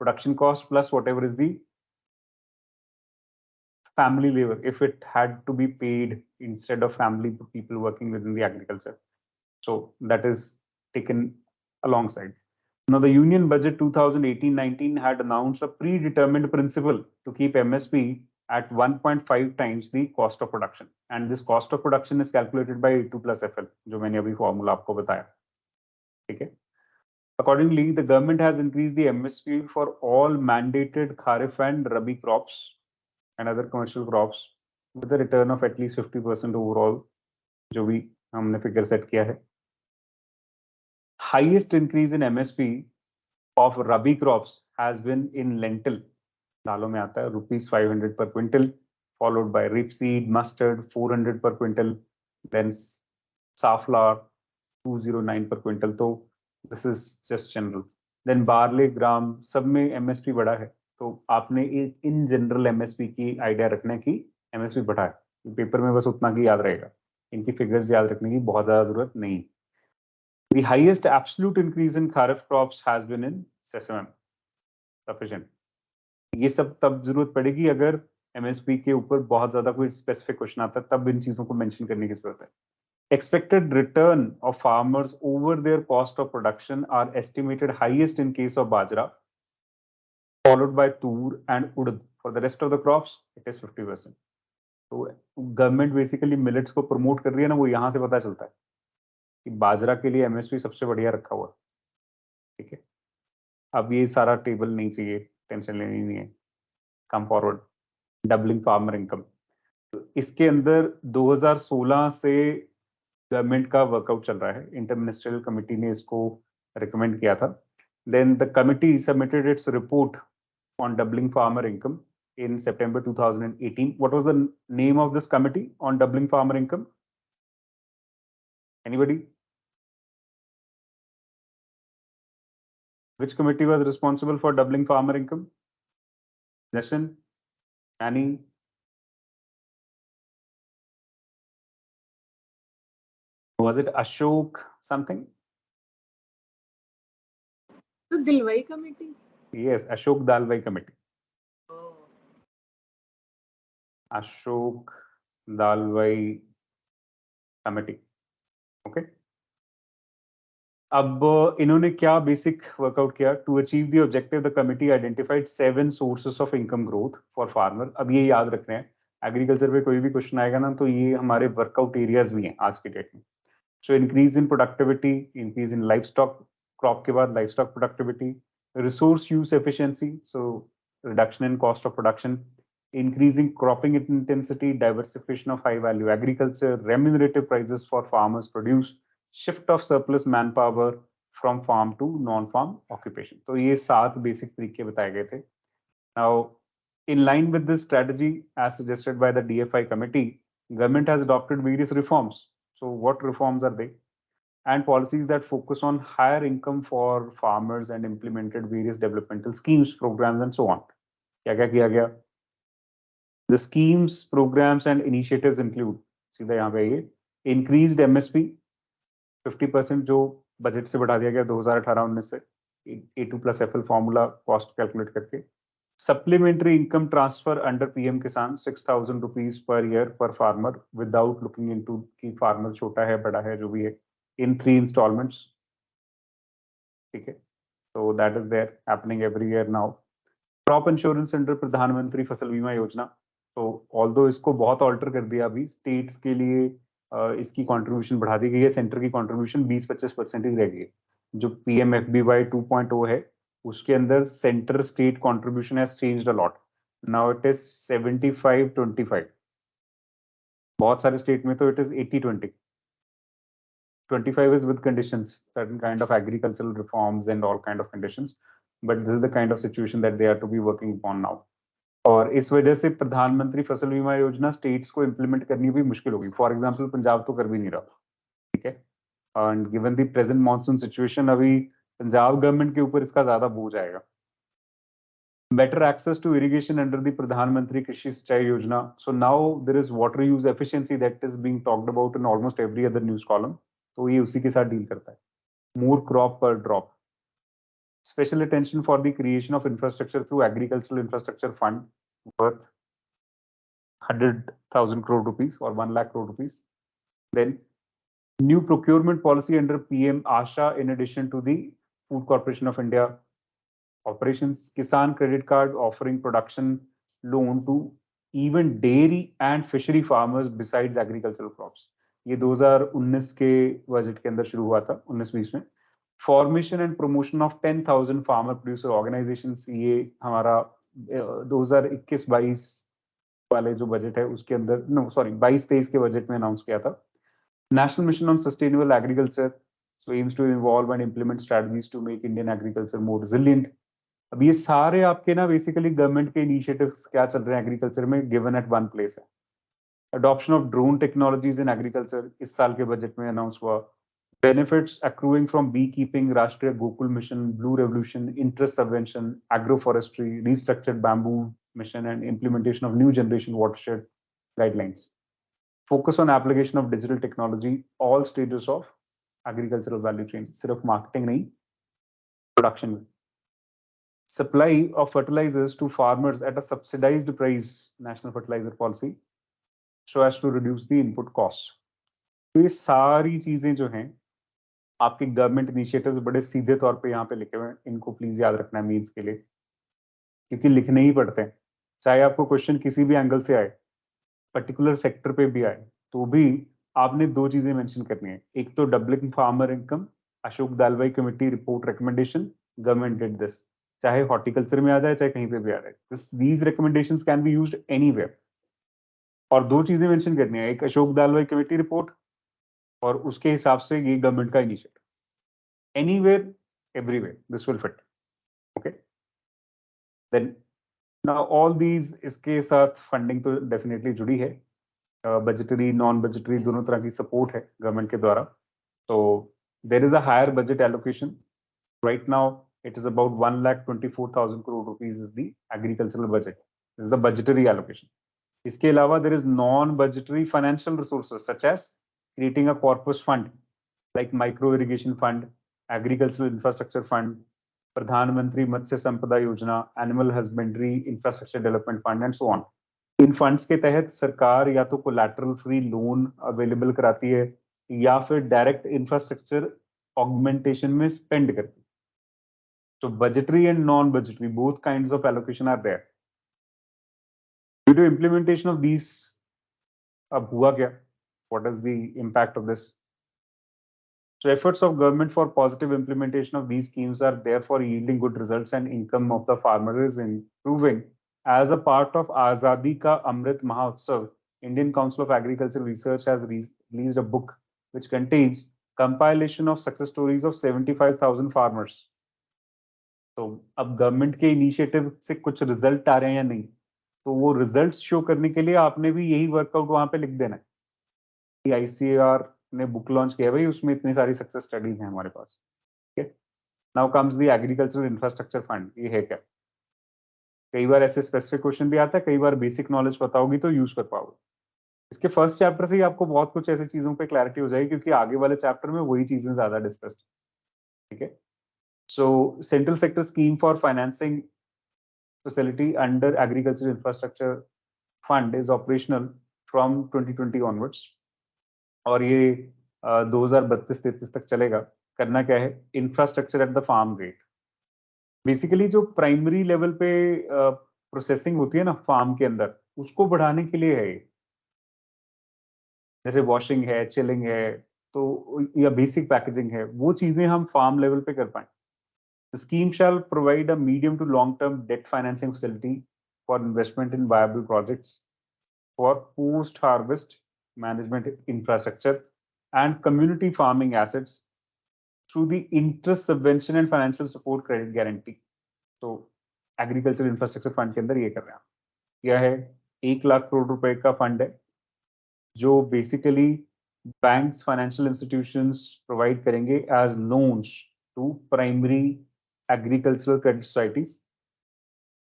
production cost plus whatever is the family labor if it had to be paid instead of family people working within the agriculture. So that is taken alongside. Now, the Union Budget 2018-19 had announced a predetermined principle to keep MSP at 1.5 times the cost of production. And this cost of production is calculated by A2 plus FL, जो मैंने अभी formula आपको बताया. ठीक है? Accordingly, the government has increased the MSP for all mandated Kharif and Rabi crops and other commercial crops with a return of at least 50% overall, जो भी हमने figure set किया है. Highest increase in MSP of Rabi crops has been in lentil, दालों में आता है, ₹500 per quintal, followed by rapeseed, mustard 400 per quintal, then safflower 209 per quintal. तो this is just general. Then barley, gram, सब में MSP बढ़ा है. तो आपने इन जनरल एमएसपी की आइडिया रखने की एमएसपी बढ़ा है, पेपर में बस उतना की याद रहेगा, इनकी फिगर्स याद रखने की बहुत ज्यादा जरूरत नहीं. The highest absolute increase in kharif crops has been in sesame, sufficient. ये सब तब जरूरत पड़ेगी अगर एमएसपी के ऊपर बहुत ज्यादा कोई स्पेसिफिक क्वेश्चन आता है, तब इन चीजों को मेंशन करने की जरूरत है. Expected return of farmers over their cost of production are estimated highest in case of bajra, followed by tur and urd. For the rest of the crops, it is 50%. तो गवर्नमेंट बेसिकली मिलेट्स को promote कर रही है ना, वो यहाँ से पता चलता है कि बाजरा के लिए एमएसपी सबसे बढ़िया रखा हुआ. ठीक है, अब ये सारा टेबल नहीं चाहिए, टेंशन लेनी नहीं है. Come forward. Doubling farmer income, इसके अंदर 2016 से गवर्नमेंट का वर्कआउट चल रहा है. इंटर मिनिस्ट्रियल कमेटी ने इसको रिकमेंड किया था. Then the committee submitted its report on doubling farmer income in September 2018. What was the name of this committee on doubling farmer income? Anybody? Which committee was responsible for doubling farmer income? Jashan? Annie? Was it Ashok something? The Dalwai committee? Yes, Ashok Dalwai committee. Ashok Dalwai committee. Okay. अब इन्होंने क्या basic workout किया? To achieve the objective the committee identified 7 sources of income growth for farmer. अब ये याद रखना है, agriculture पे कोई भी क्वेश्चन आएगा ना, तो ये हमारे वर्कआउट एरियाज भी हैं आज के डेट में. So increase in productivity, increase in livestock crop के बाद livestock productivity, resource use efficiency, so reduction in cost of production, increasing cropping intensity, diversification of high value agriculture, remunerative prices for farmers produce, shift of surplus manpower from farm to non-farm occupation. तो ये 7 basic तरीके बताए गए थे. Now, in line with this strategy, as suggested by the DFI committee, government has adopted various reforms. So what reforms are they? And policies that focus on higher income for farmers and implemented various developmental schemes, programs, and so on. क्या क्या किया गया? The schemes, programs, and initiatives include, सीधा यहाँ पे ये, increased MSP 50% जो budget से बढ़ा दिया गया 2018-19 से, A2+FL फॉर्मूला कॉस्ट कैलकुलेट करके. Supplementary income transfer under PM Kisan 6,000 rupees per year per farmer without looking into कि farmer छोटा है बड़ा है जो भी है, in 3 installments. ठीक है, so that is there happening every year now. Crop insurance under प्रधानमंत्री फसल बीमा योजना. तो ऑल्दो इसको बहुत ऑल्टर कर दिया अभी स्टेट्स के लिए, इसकी कंट्रीब्यूशन बढ़ा दी गई है. सेंटर की कंट्रीब्यूशन 20-25% ही रह गई है. जो PMFBY 2.0 है उसके अंदर centre state contribution has changed a lot. Now it is 75-25. बहुत सारे स्टेट में तो it is 80-20. 25 is with conditions, certain kind of agricultural reforms and all kind of conditions, but this is the kind of situation that they are to be working upon now. और इस वजह से प्रधानमंत्री फसल बीमा योजना स्टेट्स को implement करनी भी मुश्किल होगी. फॉर एग्जांपल पंजाब तो कर भी नहीं रहा. ठीक है, and given the present monsoon situation अभी पंजाब गवर्नमेंट के ऊपर इसका ज्यादा बोझ आएगा. Better access to irrigation under the Pradhan Mantri Krishi Sinchai Yojana. So now there is water use efficiency that is being talked about in almost every other news column. तो ये उसी के साथ डील करता है. More crop per drop. Special attention for the creation of infrastructure through agricultural infrastructure fund worth 100,000 crore rupees or 1 lakh crore rupees. Then new procurement policy under PM Asha in addition to the Food Corporation of India operations. Kisan credit card offering production loan to even dairy and fishery farmers besides agricultural crops. ये 2019 के budget के अंदर शुरू हुआ था, 19-20 में. Formation and promotion of 10,000 farmer producer organisations, ये हमारा 2021-22 वाले जो बजट है उसके अंदर, नो सॉरी 22-23 के बजट में अनाउंस किया था. National mission on sustainable agriculture, so aims to involve and implement strategies to make Indian agriculture more resilient. अब ये सारे आपके ना बेसिकली गवर्नमेंट के इनिशिएटिव्स क्या चल रहे हैं एग्रीकल्चर में, गिवन एट वन प्लेस है. Adoption of drone technologies in agriculture इस साल के बजट में अनाउंस हुआ. बेनिफिट्स accruing from beekeeping, राष्ट्रीय Gokul mission, blue revolution, interest subvention, agroforestry, restructured bamboo mission and implementation of new generation watershed guidelines. Focus on application of digital technology all stages of agricultural value chain, सिर्फ marketing नहीं, production में. Supply of fertilizers to farmers at a subsidized price, national fertilizer policy, so as to reduce the input cost. तो ये सारी चीजें जो हैं आपके गवर्नमेंट इनिशिएटिव्स बड़े सीधे तौर पे यहाँ पे लिखे हुए हैं. इनको प्लीज याद रखना है मीन्स के लिए, क्योंकि लिखने ही पड़ते हैं. चाहे आपको क्वेश्चन किसी भी एंगल से आए, पर्टिकुलर सेक्टर पे भी आए, तो भी आपने 2 चीजें मेंशन करनी है. एक तो doubling farmer income, Ashok Dalwai committee report recommendation, government did this. चाहे हॉर्टिकल्चर में आ जाए चाहे कहीं पे भी आ जाए, these recommendations can be used anywhere. और 2 चीजें मेंशन करनी है, एक अशोक दालवाई कमेटी रिपोर्ट और उसके हिसाब से ये गवर्नमेंट का initiative. Anywhere, everywhere, this will fit. Okay. Then now all these इसके साथ फंडिंग तो डेफिनेटली जुड़ी है. बजटरी नॉन बजटरी दोनों तरह की सपोर्ट है गवर्नमेंट के द्वारा. तो there is a higher budget allocation. Right now it is about 1,24,000 crore rupees is the agricultural budget. This is the budgetary allocation. इसके अलावा there is non-budgetary financial resources such as creating a corpus fund like micro irrigation fund, agricultural infrastructure fund, Pradhan Mantri Matsya Sampada Yojana, Animal Husbandry Infrastructure Development Fund and so on. In funds के तहत सरकार या तो collateral free loan available कराती है या फिर direct infrastructure augmentation में स्पेंड करती है. So budgetary and non-budgetary, both kinds of allocation are there. Due to implementation of these, अब हुआ क्या? What is the impact of this? So efforts of government for positive implementation of these schemes are therefore yielding good results, and income of the farmer is improving. As a part of Azadi Ka Amrit Mahotsav, Indian Council of Agricultural Research has released a book which contains compilation of success stories of 75,000 farmers. तो अब government के initiative से कुछ result आ रहे हैं या नहीं, तो वो रिजल्ट्स शो करने के लिए आपने भी यही वर्कआउट वहां पे लिख देना है। आईसीएआर ने बुक लॉन्च किया भाई, उसमें इतनी सारी सक्सेस स्टडीज हैं हमारे पास। ठीक है, now comes the agricultural infrastructure fund. ये है क्या? कई बार ऐसे स्पेसिफिक क्वेश्चन भी आता है, कई बार बेसिक नॉलेज पता होगी तो यूज कर पाओगे। इसके फर्स्ट चैप्टर से ही आपको बहुत कुछ ऐसी चीजों पे क्लैरिटी हो जाएगी, क्योंकि आगे वाले चैप्टर में वही चीजें ज्यादा डिस्कस्ड। ठीक है, सो central sector scheme for financing facility under agriculture infrastructure fund is operational from 2020 onwards, और ये 2032-33 तक चलेगा। करना क्या है? Infrastructure at the farm gate. Basically जो प्राइमरी लेवल पे प्रोसेसिंग होती है ना फार्म के अंदर, उसको बढ़ाने के लिए है ये। जैसे वॉशिंग है, चिलिंग है, तो या बेसिक पैकेजिंग है, वो चीजें हम फार्म लेवल पे कर पाए। The scheme shall provide a medium to long-term debt financing facility for investment in viable projects for post-harvest management infrastructure and community farming assets through the interest subvention and financial support credit guarantee. So, agricultural infrastructure fund के अंदर ये कर रहे हैं। यह है 1 लाख करोड़ रुपए का फंड है, जो basically banks, financial institutions provide करेंगे as loans to primary agricultural credit societies.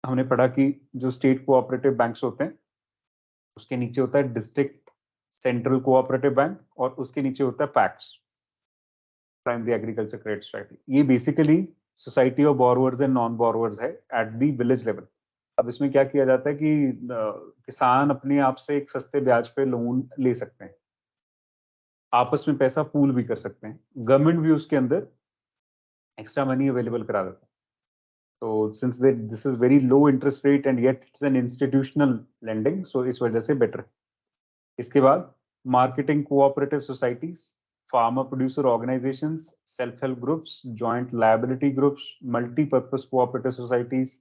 हमने पढ़ा कि जो स्टेट कोऑपरेटिव बैंक्स होते हैं, उसके नीचे होता है डिस्ट्रिक्ट सेंट्रल कोऑपरेटिव बैंक, और उसके नीचे होता है PACS, primary agriculture credit society. ये basically society of borrowers and non borrowers है एट दी विलेज लेवल। अब इसमें क्या किया जाता है कि किसान अपने आप से एक सस्ते ब्याज पे लोन ले सकते हैं, आपस में पैसा पूल भी कर सकते हैं, गवर्नमेंट भी उसके अंदर एक्स्ट्रा मनी अवेलेबल करा देता है। तो since this is very low interest rate and yet it's an institutional lending, so इस वजह से बेटर है। इसके बाद marketing cooperative societies, farmer producer organisations, self help groups, joint liability groups, multipurpose cooperative societies,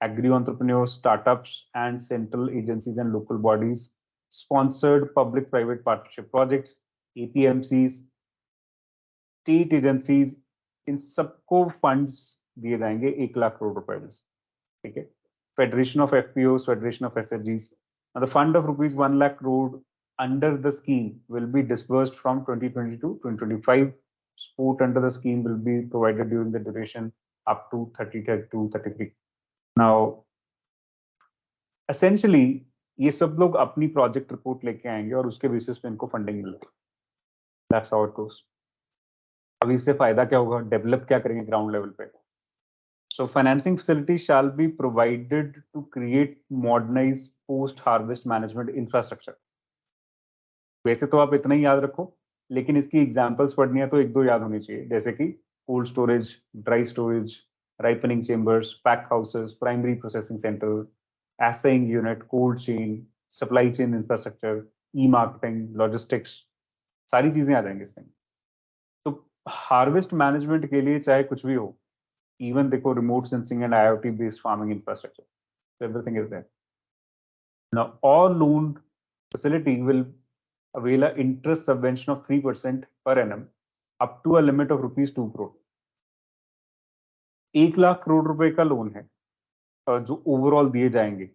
agri entrepreneurs, startups, and central agencies and local bodies, sponsored public-private partnership projects, APMCs, state agencies, इन सबको funds दिए जाएंगे 1 लाख करोड़ रुपए में। ठीक है, federation of FPO, federation of एसएचजीज, the fund of rupees 1 lakh crore under the scheme will be disbursed from 2022 to 2025. Support under the scheme will be provided during the duration up to 32-33. Now, essentially, ये सब लोग अपनी project report लेके आएंगे और उसके basis पे इनको फंडिंग मिलेगी। That's how it goes. अब इससे फायदा क्या होगा? डेवलप क्या करेंगे ग्राउंड लेवल पे? So financing facilities shall be provided to create modernized post-harvest management infrastructure. वैसे तो आप इतना ही याद रखो, लेकिन इसकी एग्जांपल्स पढ़नी है तो एक दो याद होनी चाहिए, जैसे कि cold storage, dry storage, ripening chambers, pack houses, primary processing center, assaying unit, cold chain, supply chain infrastructure, e-marketing, logistics, सारी चीजें आ जाएंगी इसमें। तो हार्वेस्ट मैनेजमेंट के लिए चाहे कुछ भी हो, इवन देखो remote sensing and IoT based farming infrastructure, everything is there. Now all loan facility will avail an interest subvention of 3% per annum up to a limit of rupees 2 crore. 1 lakh crore रुपए का loan है जो overall दिए जाएंगे,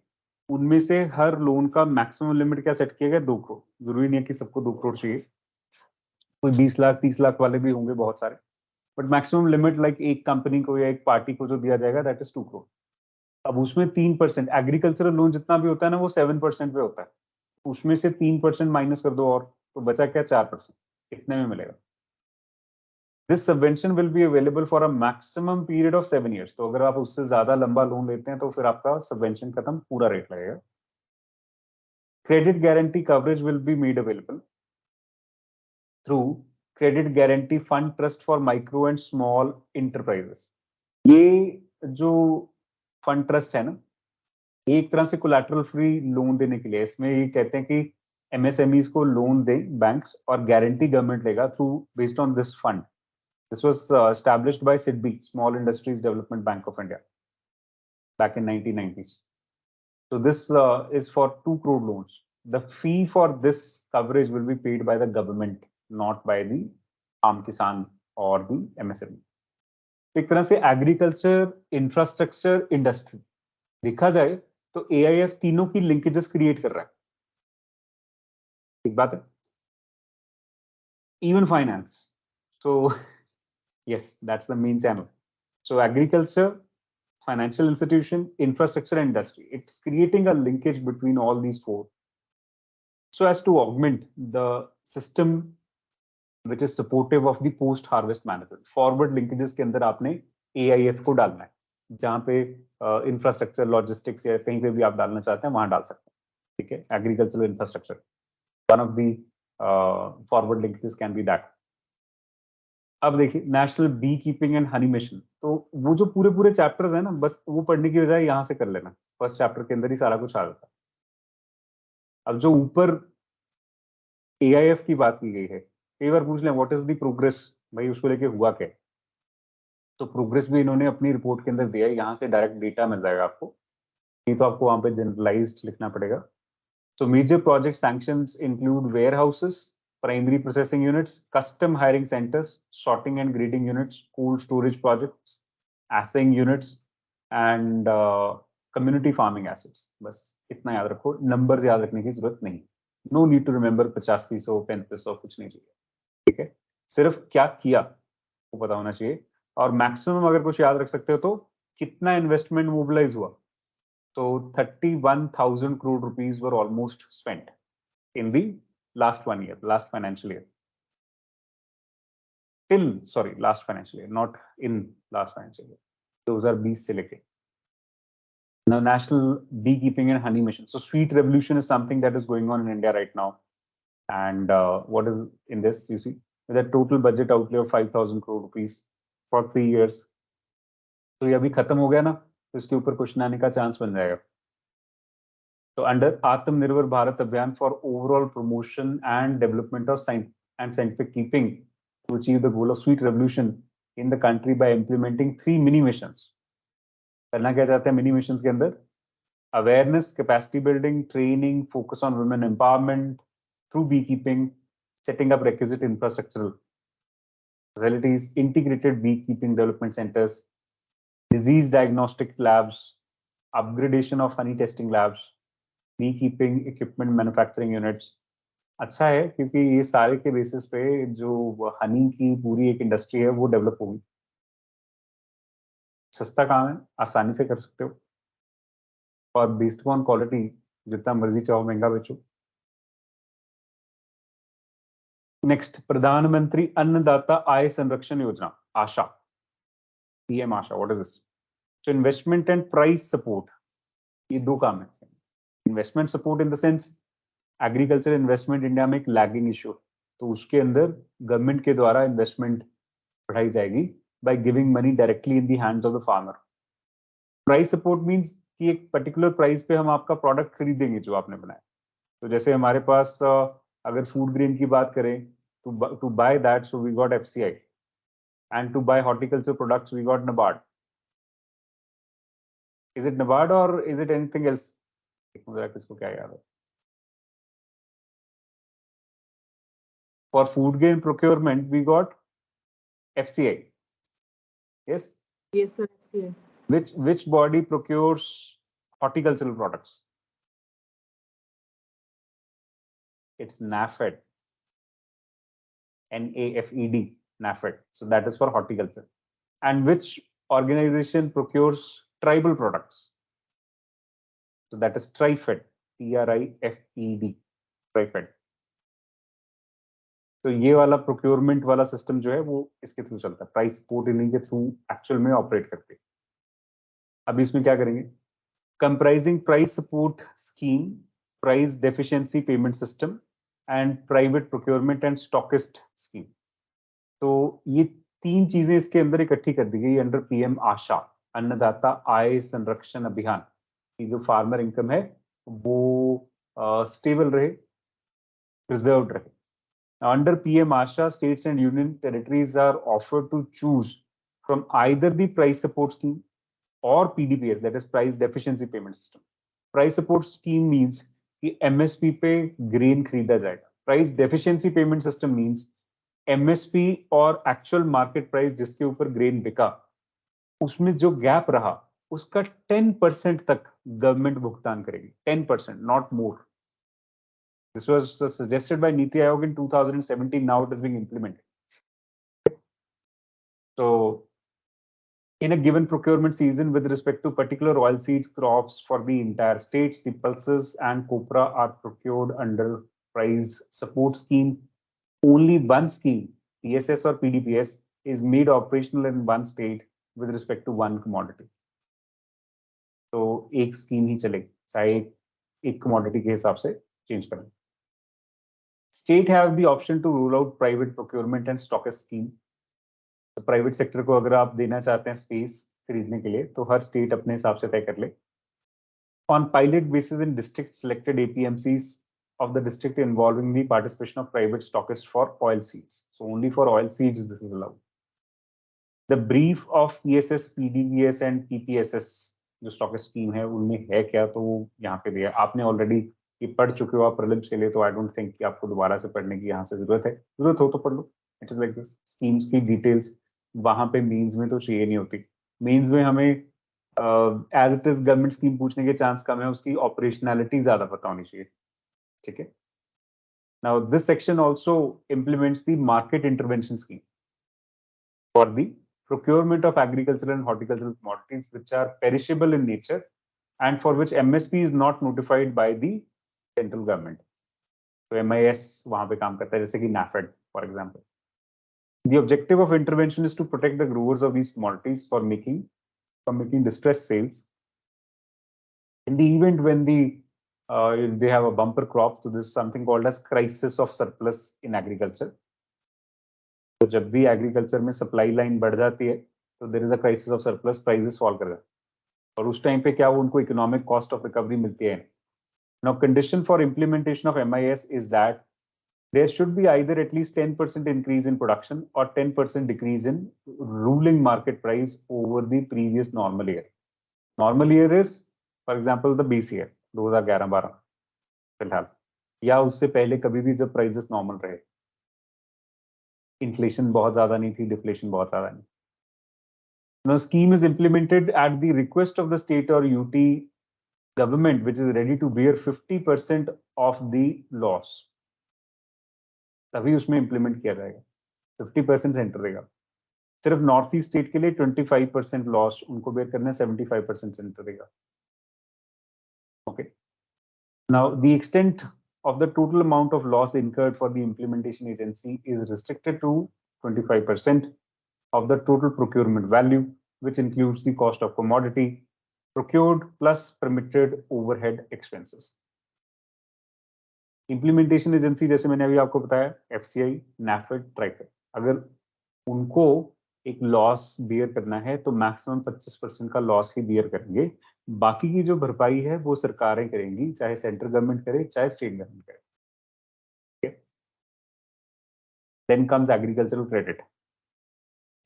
उनमें से हर loan का maximum limit क्या सेट किया गया? 2 करोड़। जरूरी नहीं है कि सबको 2 करोड़ चाहिए, कोई 20 लाख 30 लाख वाले भी होंगे बहुत सारे, बट मैक्सिमम लिमिट लाइक एक कंपनी को या एक पार्टी को जो दिया जाएगा दैट इज 2 करोड़। अब उसमें 3%, एग्रीकल्चरल लोन जितना भी होता है ना वो 7% पे होता है, उसमें से 3% माइनस कर दो और तो बचा क्या? 4%। कितने में मिलेगा? This subvention will be available for a maximum period of 7 years. तो अगर आप उससे ज्यादा लंबा लोन लेते हैं तो फिर आपका सबवेंशन खत्म, पूरा रेट लगेगा। Credit guarantee coverage will be made available through Credit Guarantee Fund Trust for Micro and Small Enterprises. ये जो फंड ट्रस्ट है ना, एक तरह से कोलैटरल फ्री लोन देने के लिए, इसमें ये कहते हैं कि MSMEs को लोन दें बैंक्स और गारंटी गवर्नमेंट लेगा through based on this fund. This was established by SIDBI, Small Industries Development Bank of India, back in 1990s. So this is for 2 crore loans. The fee for this coverage will be paid by the government, not by the Aam Kisan or the MSME. एक तरह से agriculture, infrastructure, industry देखा जाए तो AIF तीनों की linkages create कर रहा है. एक बात है. Even finance. So yes, that's the main channel. So agriculture, financial institution, infrastructure, and industry. It's creating a linkage between all these 4, so as to augment the system which is supportive of the post harvest management. Forward linkages के अंदर आपने AIF को डालना है, जहां पे infrastructure, logistics या कहीं पे भी आप डालना चाहते हैं वहां डाल सकते हैं. ठीक है, agricultural infrastructure, one of the forward linkages can be that. अब देखिए, national beekeeping and honey mission. तो वो जो पूरे पूरे चैप्टर्स है ना, बस वो पढ़ने की बजाय यहाँ से कर लेना. फर्स्ट चैप्टर के अंदर ही सारा कुछ आ जाता है. अब जो ऊपर AIF की बात की गई है, कई बार पूछ लें व्हाट इज द प्रोग्रेस, भाई उसको लेके हुआ क्या. तो प्रोग्रेस भी इन्होंने अपनी रिपोर्ट के अंदर दिया है, यहाँ से डायरेक्ट डेटा मिल जाएगा आपको, नहीं तो आपको वहां पे जनरलाइज्ड लिखना पड़ेगा. So major project sanctions include warehouses, primary processing units, custom hiring centers, sorting and grading units, cold storage projects, assaying units, and community farming assets. बस इतना याद रखो, नंबर्स याद रखने की जरूरत नहीं. नो नीड टू रिमेंबर 8500 3500 कुछ नहीं चाहिए. ठीक है, सिर्फ क्या किया वो पता होना चाहिए. और मैक्सिमम अगर कुछ याद रख सकते हो तो कितना इन्वेस्टमेंट मोबिलाइज हुआ. So 31,000 crore rupees were almost spent in the last 1 year, last financial year. Last financial year, not in last financial year. Those are bees se leke. Now, National Beekeeping and Honey Mission. So sweet revolution is something that is going on in India right now. And what is in this, you see, with a total budget outlay of 5,000 crore rupees for 3 years. तो ये अभी खत्म हो गया ना, तो इसके ऊपर क्वेश्चन आने का चांस बन जाएगा. So under Atmanirbhar Bharat Abhiyan for overall promotion and development of science and scientific keeping to achieve the goal of sweet revolution in the country by implementing 3 mini missions. करना क्या चाहते हैं mini missions के अंदर? Awareness, capacity building, training, focus on women empowerment through beekeeping, setting up requisite infrastructural facilities, integrated beekeeping development centers, disease diagnostic labs, upgradation of honey testing labs, beekeeping equipment manufacturing units. अच्छा है क्योंकि ये सारे के basis पे जो हनी की पूरी एक इंडस्ट्री है वो डेवलप होगी. सस्ता काम है, आसानी से कर सकते हो, और बेस्ड ऑन क्वालिटी जितना मर्जी चाहो महंगा बेचो. नेक्स्ट, प्रधानमंत्री अन्नदाता आय संरक्षण योजना, आशा, PM Asha. What is this? So investment and price support, ये 2 काम है. Investment support in the sense agriculture investment India में एक लैगिंग इशू, तो उसके अंदर गवर्नमेंट के द्वारा इन्वेस्टमेंट बढ़ाई जाएगी by giving money directly in the hands of the farmer. Price support means कि एक पर्टिकुलर प्राइस पे हम आपका प्रोडक्ट खरीदेंगे जो आपने बनाया. तो जैसे हमारे पास अगर फूड ग्रेन की बात करें, to buy that, so we got FCI, and to buy horticulture products we got NABARD. Is it NABARD और इज इट एनीथिंग एल्स? किसको क्या याद है? For food grain procurement, we got FCI. Yes. Yes, sir. FCA. Which body procures horticultural products? It's NAFED. NAFED. NAFED. So that is for horticulture. And which organization procures tribal products? So that is TRIFED. TRIFED. TRIFED. तो ये वाला procurement वाला system जो है वो इसके through चलता है, प्राइस सपोर्ट इन्हीं के थ्रू एक्चुअल में ऑपरेट करते हैं. अब इसमें क्या करेंगे? Comprising price support scheme, price deficiency payment system, and private procurement and stockist scheme. तो ये 3 चीजें इसके अंदर इकट्ठी कर दी गई अंडर PM आशा, अन्नदाता आय संरक्षण अभियान, की जो फार्मर इनकम है वो स्टेबल रहे, प्रिजर्व्ड रहे. Under PM ASHA, states and union territories are offered to choose from either the price support scheme or PDPS, that is price deficiency payment system. Price support scheme means कि MSP पे grain खरीदा जाएगा. Price deficiency payment system means MSP और actual market price जिसके ऊपर grain बिका, उसमें जो gap रहा, उसका 10% तक government भुगतान करेगी. 10%, not more. This was suggested by Niti Aayog in 2017. Now it is being implemented. So, in a given procurement season with respect to particular oilseeds crops for the entire states, the pulses and copra are procured under price support scheme. Only one scheme, PSS or PDPS, is made operational in one state with respect to one commodity. तो एक scheme ही चलेगी, चाहे एक commodity के हिसाब से change करें. State have the option to rule out private procurement and stockist scheme. तो प्राइवेट सेक्टर को अगर आप देना चाहते हैं स्पेस खरीदने के लिए, तो हर स्टेट अपने हिसाब से तय कर ले. On pilot basis in district selected APMCs of the district involving the participation of private stockists for oil seeds. So only for oil seeds this is allowed. The brief of PSS, PDVS and PPSS जो stockist scheme है उनमें है क्या, तो यहाँ पे दिया. आपने ऑलरेडी ये पढ़ चुके हो आप प्रीलिम्स के लिए, तो आई डोंट थिंक कि आपको दोबारा से पढ़ने की यहाँ से जरूरत है. जरूरत हो तो पढ़ लो. It is like this. Schemes की डिटेल्स वहां पे मेंस में तो चाहिए नहीं होती. मेंस में हमें as it is government scheme पूछने के चांस कम है, उसकी ऑपरेशनैलिटी ज्यादा पता होनी चाहिए. ठीक है. Now this section also implements the market intervention scheme for the procurement of agricultural and horticultural commodities which are perishable in nature and for which MSP is not notified by the central government. So MIS वहां पे काम करता है, जैसे कि NAFED for example. The objective of intervention is to protect the growers of these commodities from making distressed sales. In the event when they have a bumper crop, so this is something called as crisis of surplus in agriculture. तो जब भी agriculture में supply line बढ़ जाती है, तो there is a crisis of surplus, prices fall कर जाते हैं, और उस टाइम पे क्या वो उनको इकोनॉमिक कॉस्ट ऑफ रिकवरी मिलती है. Now condition for implementation of MIS is that there should be either at least 10% increase in production और 10% decrease in ruling market price over the previous normal year. Normal year is for example the base year 2011-12 फिलहाल, या उससे पहले कभी भी जब prices normal रहे, inflation बहुत ज्यादा नहीं थी, डिफ्लेशन बहुत ज्यादा नहीं. The scheme is implemented at the request of the state or UT government, which is ready to bear 50% of the loss. तभी उसमें implement किया जाएगा. 50% सेंटर देगा. सिर्फ नॉर्थ ईस्ट स्टेट के लिए 25% लॉस उनको बेयर करना है, 75% सेंटर देगा. Okay. Now the extent of the total amount of loss incurred for the implementation agency is restricted to 25% of the total procurement value, which includes the cost of commodity procured plus permitted overhead expenses. Implementation agency जैसे मैंने अभी आपको बताया, FCI, NAFED, TRIFED, अगर उनको एक loss bear करना है तो मैक्सिमम 25% का लॉस ही बियर करेंगे. बाकी की जो भरपाई है वो सरकारें करेंगी, चाहे सेंट्रल गवर्नमेंट करे चाहे स्टेट गवर्नमेंट करे. Then comes agricultural credit.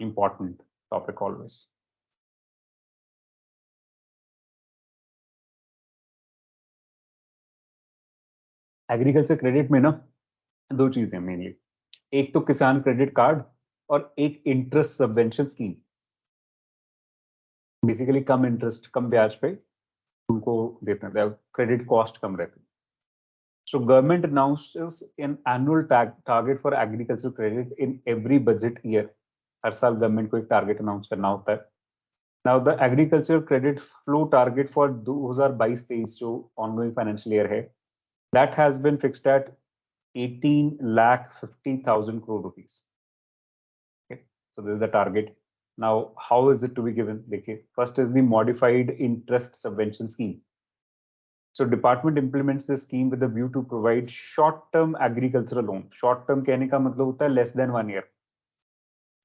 Important topic always. Agriculture credit में ना दो चीजें मेनली, एक तो किसान क्रेडिट कार्ड और एक इंटरेस्ट सबवेंशन स्कीम. बेसिकली कम इंटरेस्ट, कम ब्याज पे उनको देते हैं, क्रेडिट कॉस्ट कम रहती है. So government announces an annual target for agriculture credit in every budget year. हर साल गवर्नमेंट को एक टारगेट अनाउंस करना होता है. Now the agriculture credit flow target for 2022-23 जो ऑनगोइंग फाइनेंशियल ईयर है, that has been fixed at 18,50,000 crore rupees. Okay, so this is the target. Now, how is it to be given? देखिए, first is the modified interest subvention scheme. So department implements this scheme with a view to provide short-term agricultural loan. Short-term कहने का मतलब होता है less than 1 year.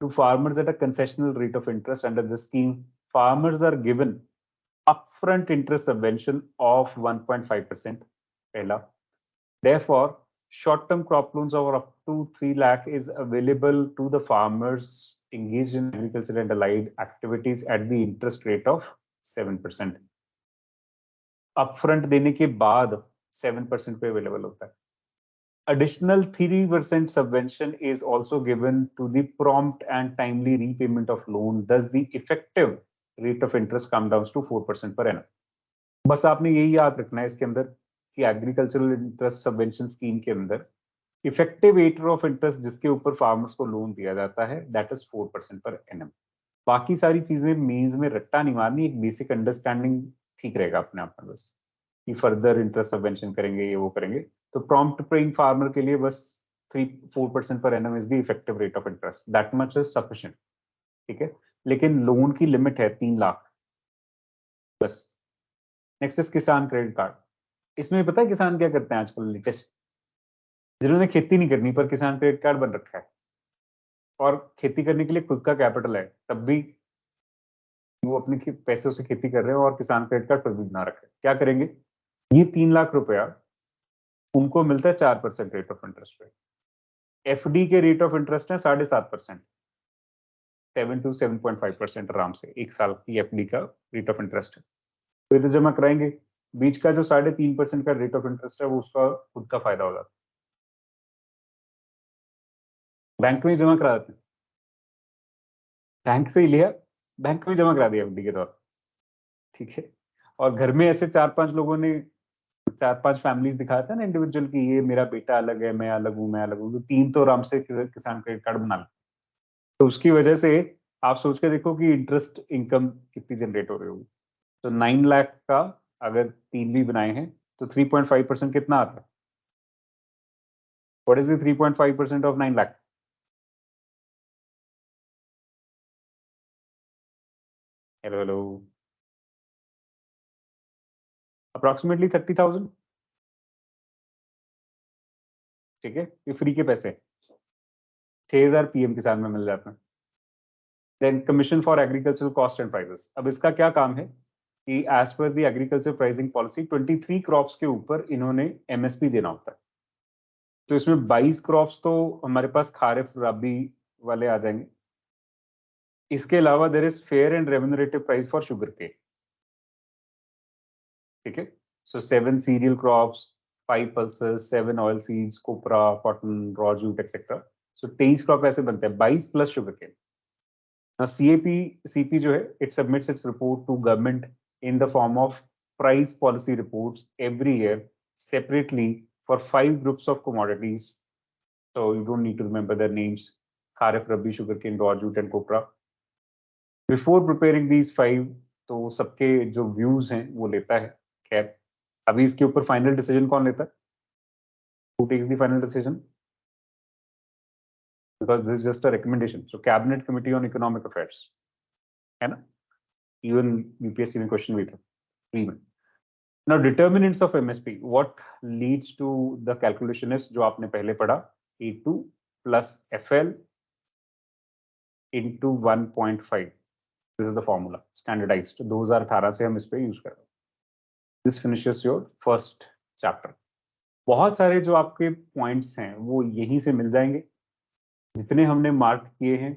To farmers at a concessional rate of interest. Under this scheme, farmers are given upfront interest subvention of 1.5%. पहला. Therefore, short-term crop loans of up to 3 lakh is available to the farmers engaged in agriculture and allied activities at the interest rate of 7%. upfront देने के बाद 7% पे available होता है. Additional 3% subvention is also given to the prompt and timely repayment of loan. Thus, the effective rate of interest comes down to 4% per annum. बस आपने यही याद रखना है इसके अंदर कि एग्रीकल्चरल इंटरेस्ट सबवेंशन स्कीम के अंदर इफेक्टिव रेट ऑफ इंटरेस्ट जिसके ऊपर फार्मर्स को लोन दिया जाता है दैट इज 4% पर एनम. बाकी सारी चीजें मेंस में रट्टा नहीं मारनी, एक बेसिक अंडरस्टैंडिंग ठीक रहेगा अपने आप में बस कि फर्दर इंटरेस्ट सबवेंशन करेंगे ये वो करेंगे. तो प्रॉम्प्ट पेइंग फार्मर के लिए बस 3-4% per annum is the effective rate of interest. That much is sufficient. ठीक है, लेकिन लोन की लिमिट है 3 लाख बस. नेक्स्ट इज किसान क्रेडिट कार्ड. इसमें पता है किसान क्या करते हैं आजकल लेटेस्ट, जिन्होंने खेती नहीं करनी पर किसान क्रेडिट कार्ड बन रखा है और खेती करने के लिए खुद का कैपिटल है तब भी वो अपने पैसे से खेती कर रहे हैं और किसान क्रेडिट कार्ड पर भी बना रखा है. क्या करेंगे, ये 3 लाख रुपया उनको मिलता है 4% रेट ऑफ इंटरेस्ट पे. एफडी के रेट ऑफ इंटरेस्ट है 7.5%, 7 to 7.5% आराम से एक साल की एफडी का रेट ऑफ इंटरेस्ट है. तो ये तो जमा कराएंगे, बीच का जो 3.5% का रेट ऑफ इंटरेस्ट है वो उसका खुद का फायदा हो जाता है. बैंक में जमा करा देते हैं, बैंक से ही लिया, बैंक में जमा करा दिया एफडी के तौर पर. ठीक है, और घर में ऐसे 4-5 लोगों ने 4-5 फैमिलीज दिखाया था ना इंडिविजुअल की ये मेरा बेटा अलग है, मैं अलग हूँ, मैं अलग हूँ, तो 3 तो आराम से किसान क्रेडिट कार्ड बना लेते. तो उसकी वजह से आप सोच के देखो कि इंटरेस्ट इनकम कितनी जनरेट हो रही होगी. तो 9 लाख का अगर 3 भी बनाए हैं तो 3.5% कितना आता है? What is the 3.5% of 9 lakh? Hello hello, approximately 30,000. ठीक है, ये फ्री के पैसे 6,000 पीएम किसान में मिल जाते हैं. Then commission for agricultural cost and prices. अब इसका क्या काम है कि as per the agriculture pricing policy 23 crops के ऊपर इन्होंने एमएसपी देना होता है. तो इसमें 22 क्रॉप्स तो हमारे पास खारिफ रबी वाले आ जाएंगे. इसके अलावा there is fair and remunerative price for sugar cane. ठीक है, so 7 cereal crops, 5 pulses, 7 oil seeds, copra, cotton, raw jute etcetera. So 23 crop ऐसे बनते हैं, 22 plus sugar cane. Now, CP जो है, it submits its report to government in the form of price policy reports every year separately for 5 groups of commodities. So you don't need to remember their names: Kharif, Rabi, sugarcane, raw jute, and copra. Before preparing these 5, तो सबके जो views हैं वो लेता है. खैर, अभी इसके ऊपर फाइनल डिसीजन कौन लेता है? Who takes the final decision? Because this is just a recommendation. So Cabinet Committee on Economic Affairs, है ना? Even UPSC में क्वेश्चन भी था फ्री में. Now determinants of MSP, what leads to the calculation is जो आपने पहले पढ़ा, E2 plus FL into 1.5. This is the formula, standardized. 2018 से हम इस पे यूज कर रहे हैं. This finishes your first chapter. बहुत सारे जो आपके पॉइंट्स हैं वो यहीं से मिल जाएंगे. जितने हमने मार्क किए हैं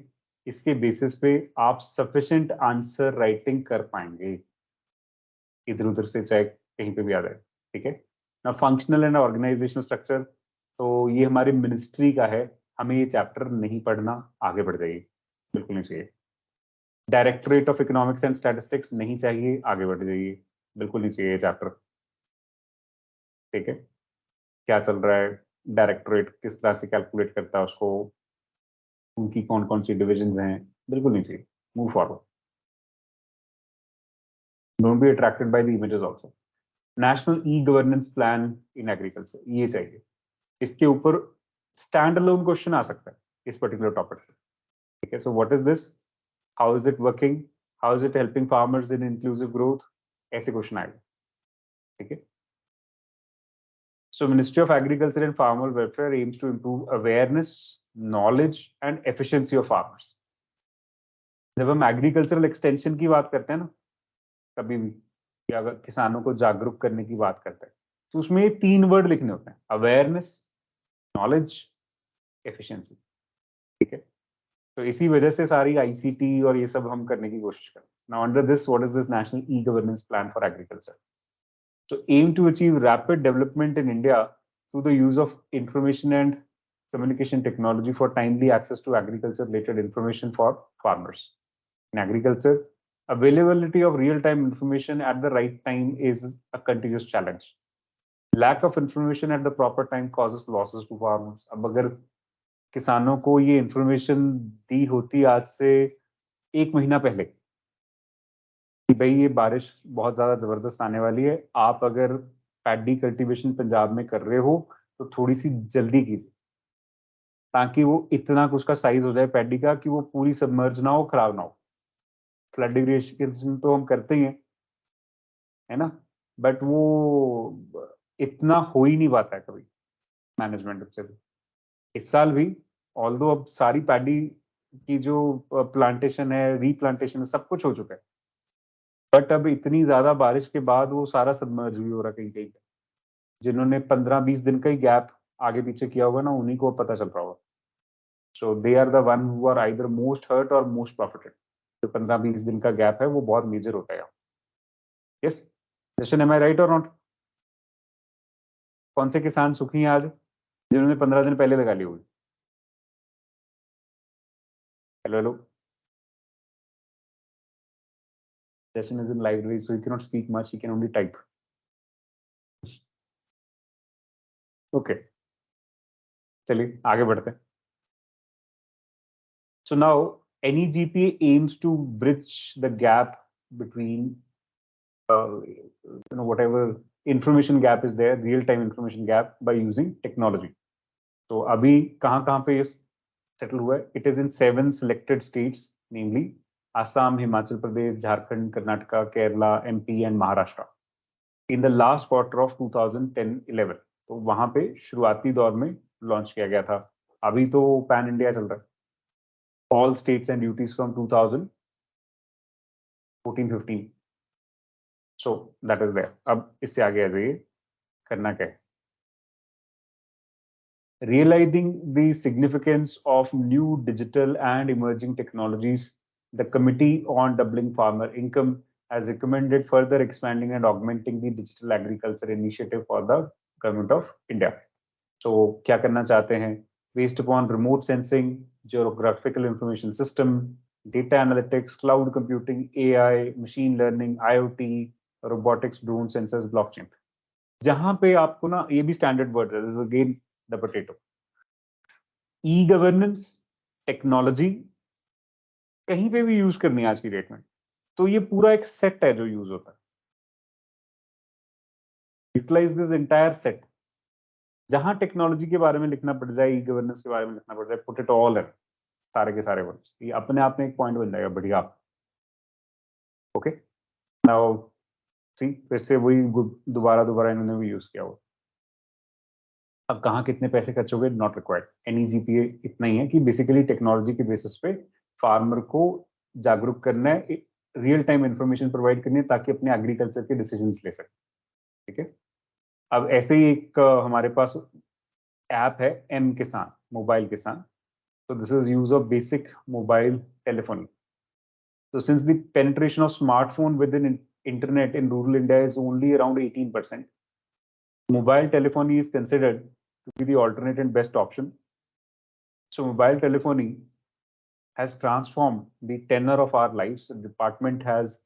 इसके बेसिस पे आप सफिशिएंट आंसर राइटिंग कर पाएंगे, इधर उधर से चाहे कहीं पे भी आ जाए. ठीक है ना. फंक्शनल एंड ऑर्गेनाइजेशनल स्ट्रक्चर, तो ये हमारी मिनिस्ट्री का है, हमें ये चैप्टर नहीं पढ़ना, आगे बढ़ जाइए, बिल्कुल नहीं चाहिए. Directorate of economics and statistics नहीं चाहिए, आगे बढ़ जाइए, बिल्कुल नहीं चाहिए ये चैप्टर. ठीक है, क्या चल रहा है, डायरेक्टरेट किस तरह से कैलकुलेट करता है उसको, उनकी कौन कौन सी डिविजन हैं, बिल्कुल नहीं चाहिए. Move forward. Don't be attracted by the images also. National e governance plan in agriculture, ये चाहिए. इसके ऊपर स्टैंड अलोन क्वेश्चन आ सकता है इस पर्टिकुलर टॉपिक पे. ठीक है, so what is this, how is it working, how is it helping farmers in inclusive growth, ऐसे क्वेश्चन आएगा. ठीक है, so ministry of agriculture and farmer welfare aims to improve awareness, knowledge and efficiency of farmers. जब हम agricultural extension की बात करते हैं ना कभी भी, या अगर किसानों को जागरूक करने की बात करते हैं, तो उसमें 3 वर्ड लिखने होते हैं: अवेयरनेस, नॉलेज, एफिशिएंसी, ठीक है। तो इसी वजह से सारी आईसीटी और ये सब हम करने की कोशिश करें। Now under this, what is this national e governance plan for agriculture? So aim to achieve rapid development in India through the use of information and communication technology for timely access to agriculture related information for farmers. In agriculture, availability of real-time information at the right time is a continuous challenge. Lack of information at the proper time causes losses to farmers. अब अगर किसानों को ये information दी होती आज से 1 महीना पहले कि भाई ये बारिश बहुत ज्यादा जबरदस्त आने वाली है, आप अगर पैडी कल्टीवेशन पंजाब में कर रहे हो तो थोड़ी सी जल्दी कीजिए, ताकि वो इतना कुछ का साइज हो जाए पैडी का कि वो पूरी सबमर्ज ना हो, खराब ना हो। फ्लड इरिगेशन तो हम करते ही हैं, है ना, बट वो इतना हो ही नहीं पाता है कभी मैनेजमेंट से भी। इस साल भी ऑल्दो अब सारी पैडी की जो प्लांटेशन है, रीप्लांटेशन है, सब कुछ हो चुका है, बट अब इतनी ज्यादा बारिश के बाद वो सारा सबमर्ज भी हो रहा कहीं कहीं। जिन्होंने 15-20 दिन का ही गैप आगे पीछे किया होगा ना, उन्हीं को पता चल रहा होगा। So they are the one who are either most hurt or most profited. जो 15-20 दिन का गैप है वो बहुत मेजर होता है। यस जशन, एम आई राइट और नॉट? कौन से किसान सुखी हैं आज जिन्होंने 15 दिन पहले लगा ली होगी? Hello hello, Jashan is in library so he can not speak much, he can only type. Okay, चलिए आगे बढ़ते हैं। So now NEGPA aims to bridge the gap between whatever information gap is there, real time information gap, by using technology. So अभी कहाँ पे ये settle हुआ है? It is in 7 selected states, namely Assam, Himachal Pradesh, Jharkhand, Karnataka, Kerala, MP and Maharashtra in the last quarter of 2010-11. तो वहां पे शुरुआती दौर में लॉन्च किया गया था। अभी तो पैन इंडिया चल रहा है, all states and duties from 2014-15. So that is there. अब इससे आगे आ जाइए, करना क्या है? Realizing the significance of new digital and emerging technologies, the Committee on Doubling Farmer Income has recommended further expanding and augmenting the digital agriculture initiative for the Government of India. So क्या करना चाहते हैं? Based upon remote sensing, geographical information system, data analytics, cloud computing, AI, machine learning, IoT, robotics, drone sensors, blockchain. जहां पे आपको ना ये भी स्टैंडर्ड वर्ड है, again the potato. E governance technology कहीं पे भी यूज करनी है आज की डेट में, तो ये पूरा एक सेट है जो यूज होता है। Utilise this entire set. जहां टेक्नोलॉजी के बारे में लिखना पड़ जाए, ई गवर्नेंस के बारे में लिखना पड़ जाए, पुट इट ऑल है, सारे के सारे वर्ड्स। ये अपने आप में एक पॉइंट बन जाएगा बढ़िया। ओके, नाउ सी, फिर से वही दोबारा दोबारा इन्होंने भी यूज किया हुआ। अब कहाँ कितने पैसे खर्च हो गए, नॉट रिक्वायर्ड। एनईजीपीए इतना ही है कि बेसिकली टेक्नोलॉजी के बेसिस पे फार्मर को जागरूक करना है, रियल टाइम इंफॉर्मेशन प्रोवाइड करनी है, ताकि अपने एग्रीकल्चर के डिसीजंस ले सके। ठीक है, अब ऐसे ही एक हमारे पास ऐप है एम किसान, मोबाइल किसान। So this is use of basic mobile telephony. So since the penetration of smartphone within internet in rural India is only around 18%, mobile telephony is considered to be the alternate and best option. So mobile telephony has transformed the tenor of our lives. The department has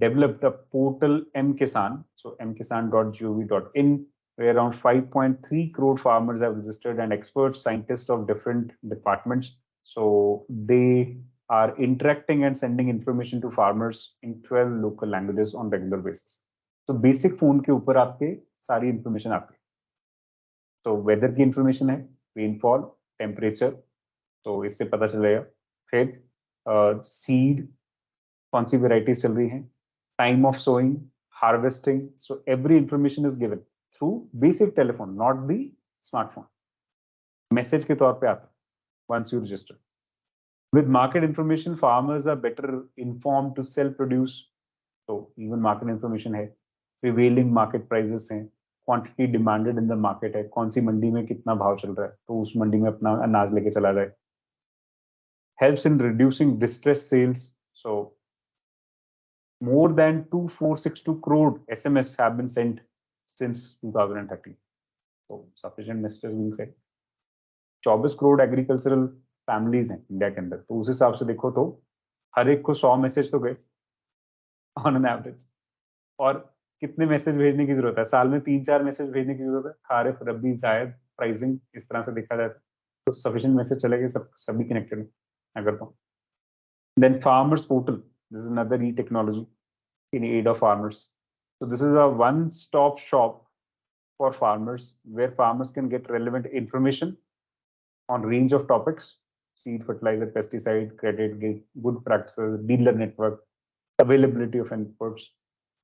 developed a portal mkisan, so mkisan.gov.in, where around 5.3 crore farmers have registered and experts, scientists of different departments. So they are interacting and sending information to farmers in 12 local languages on regular basis. So basic phone के ऊपर आपके सारी information आती है। तो weather की information है, rainfall, temperature, तो इससे पता चल जाएगा। फिर सीड, कौन सी वेराइटीज चल रही हैं, time of sowing, harvesting, so every information is given through basic telephone, not the smartphone. Message के तौर पे आता है once you register. With market information, farmers are better informed to sell produce. So even market information है, prevailing market prices हैं, quantity demanded in the market है, कौन सी मंडी में कितना भाव चल रहा है, तो उस मंडी में अपना अनाज लेके चला जाए. Helps in reducing distress sales. So more than 2462 crore SMS have been sent since 2013. So sufficient messages being sent. 24 crore agricultural families हैं इंडिया के अंदर, तो उस हिसाब से देखो तो हर एक को 100 मैसेज तो गए ऑन एन एवरेज. और कितने मैसेज भेजने की जरूरत है? साल में 3-4 मैसेज भेजने की जरूरत है. खारिफ, रबी, जायद, प्राइसिंग, इस तरह से देखा जाए तो सफिशिएंट मैसेज चलेगा, सब सभी कनेक्टेड है अगर तो. Then farmers portal, this is another e-technology in aid of farmers. So this is a one-stop shop for farmers where farmers can get relevant information on range of topics: seed, fertilizer, pesticide, credit, good practices, dealer network, availability of inputs,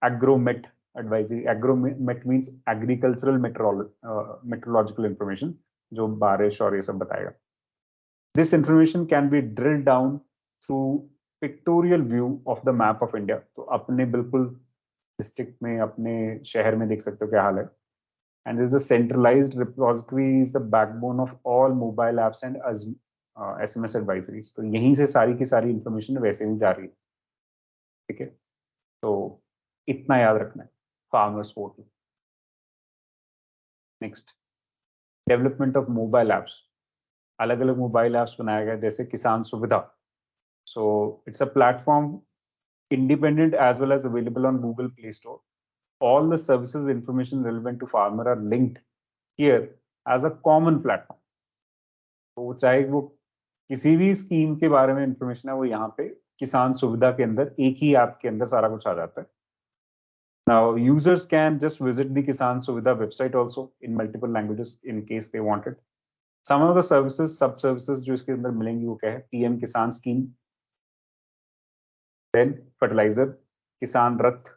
agromet advisory. Agromet means agricultural meteorological information, जो बारिश और ये सब बताएगा. This information can be drilled down through pictorial view of the map of India. तो अपने बिल्कुल district में, अपने शहर में देख सकते हो क्या हाल है. And this is a centralized repository, is the backbone of all mobile apps and SMS advisories. तो यहीं से सारी की सारी इंफॉर्मेशन वैसे ही जा रही है. ठीक है, तो इतना याद रखना है. Farmers portal. Next, development of mobile apps. अलग अलग मोबाइल एप्स बनाया गया, जैसे किसान सुविधा. So it's a platform independent as well as available on Google Play Store. All the services information relevant to farmer are linked here as a common platform. तो चाहे वो किसी भी स्कीम के बारे में इंफॉर्मेशन है, वो यहाँ पे किसान सुविधा के अंदर एक ही ऐप के अंदर सारा कुछ आ जाता है. Now users can just visit the Kisan Suvidha website also in multiple languages in case they want it. Some of the services, sub services जो इसके अंदर मिलेंगी वो क्या है? PM किसान scheme, then fertilizer, Kisan Rath.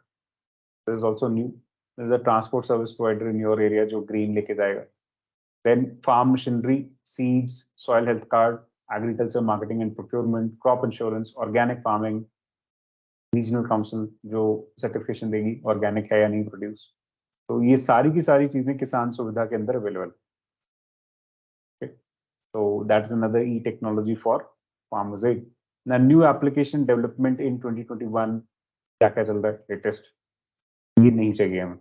This is also new. This is a transport service provider in your area जो green लेके जाएगा. Then farm machinery, seeds, soil health card, agriculture marketing and procurement, crop insurance, organic farming, regional council जो certification देगी organic है या नहीं produce. तो ये सारी की सारी चीजें किसान सुविधा के अंदर available. Okay. So that's another e-technology for farmers aid. Now new application development in 2021 क्या क्या चल रहा है लेटेस्ट, ये नहीं चाहिए हमें.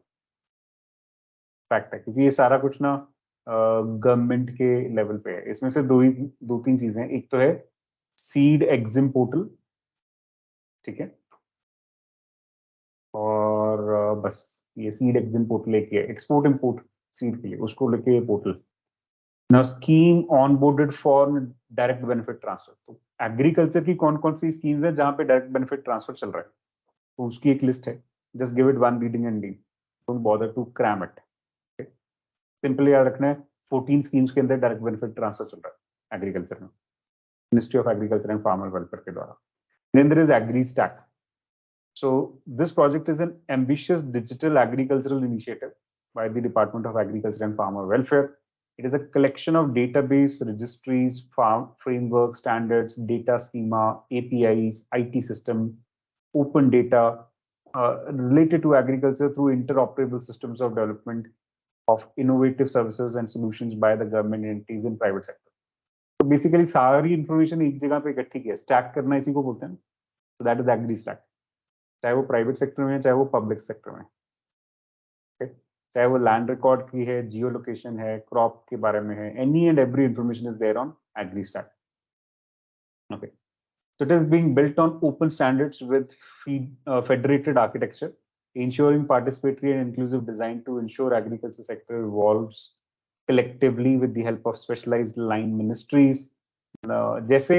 फैक्ट है, क्योंकि ये सारा कुछ ना गवर्नमेंट के लेवल पे है. इसमें से दो तीन चीजें. एक तो है सीड एग्जिम पोर्टल, ठीक है, और बस ये सीड एग्जिम पोर्टल एक है. एक्सपोर्ट इंपोर्ट सीड के लिए उसको लेके ये portal. Now scheme onboarded for direct benefit transfer. तो एग्रीकल्चर की कौन कौन सी स्कीम्स है जहां पे डायरेक्ट बेनिफिट ट्रांसफर चल रहा है, तो उसकी एक लिस्ट है. Just give it one reading and leave, don't bother to cram it. Simply याद रखना है 14 स्कीम्स के अंदर डायरेक्ट बेनिफिट ट्रांसफर चल रहा है एग्रीकल्चर में, ministry of agriculture and farmer welfare के द्वारा. Then there is AgriStack. So this project is an ambitious digital agricultural initiative by the Department of Agriculture and Farmer Welfare. It is a collection of database, registries, farm framework, standards, data schema, APIs, IT system, open data related to agriculture through interoperable systems of development of innovative services and solutions by the government entities and private sector. तो basically सारी information एक जगह पे इकट्ठी की है. Stack करना इसी को बोलते हैं. तो दैट इज एग्री स्टैक. चाहे वो प्राइवेट सेक्टर में है, चाहे वो पब्लिक सेक्टर में, okay? चाहे वो लैंड रिकॉर्ड की है, जियो लोकेशन है, क्रॉप के बारे में है, any and every information is there on agri stack. Okay, so it is being built on open standards with federated architecture, ensuring participatory and inclusive design to ensure agriculture sector evolves collectively with the help of specialized line ministries. जैसे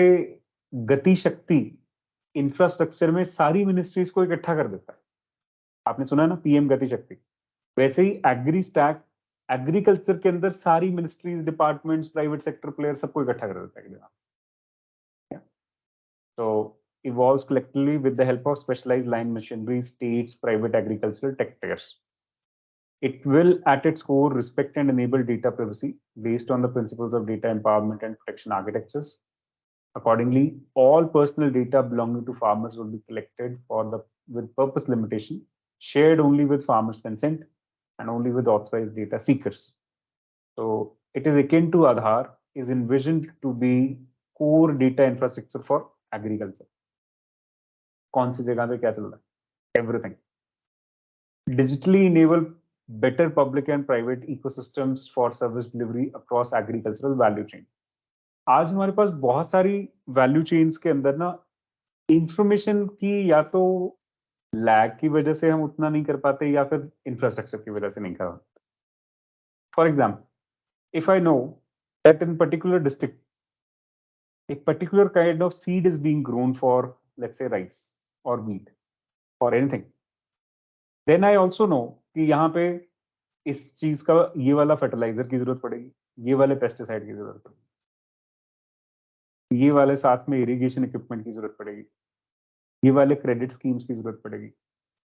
गति शक्ति infrastructure में सारी ministries को इकट्ठा कर देता है, आपने सुना ना पीएम गति शक्ति, वैसे ही एग्री स्टैक एग्रीकल्चर के अंदर सारी ministries, departments, private sector player सबको इकट्ठा कर देता है. So evolves collectively with the help of specialized line machinery, states, private agricultural tech players. It will at its core respect and enable data privacy based on the principles of data empowerment and protection architectures. Accordingly, all personal data belonging to farmers will be collected with purpose limitation, shared only with farmers' consent, and only with authorized data seekers. So it is akin to Aadhaar, is envisioned to be core data infrastructure for agriculture. कौन सी जगह पे क्या चल रहा है? Everything. Digitally enable better public and private ecosystems for service delivery across agricultural value chain. आज हमारे पास बहुत सारी वैल्यू चेन्स के अंदर ना इंफॉर्मेशन की या तो लैग की वजह से हम उतना नहीं कर पाते या फिर इंफ्रास्ट्रक्चर की वजह से नहीं कर पाते. For example, if I know that in particular district a particular kind of seed is being grown for, let's say, rice or wheat or anything, then I also know कि यहाँ पे इस चीज का ये वाला फर्टिलाइजर की जरूरत पड़ेगी, ये वाले पेस्टिसाइड की जरूरत पड़ेगी, ये वाले साथ में इरिगेशन इक्विपमेंट की जरूरत पड़ेगी, ये वाले क्रेडिट स्कीम्स की जरूरत पड़ेगी.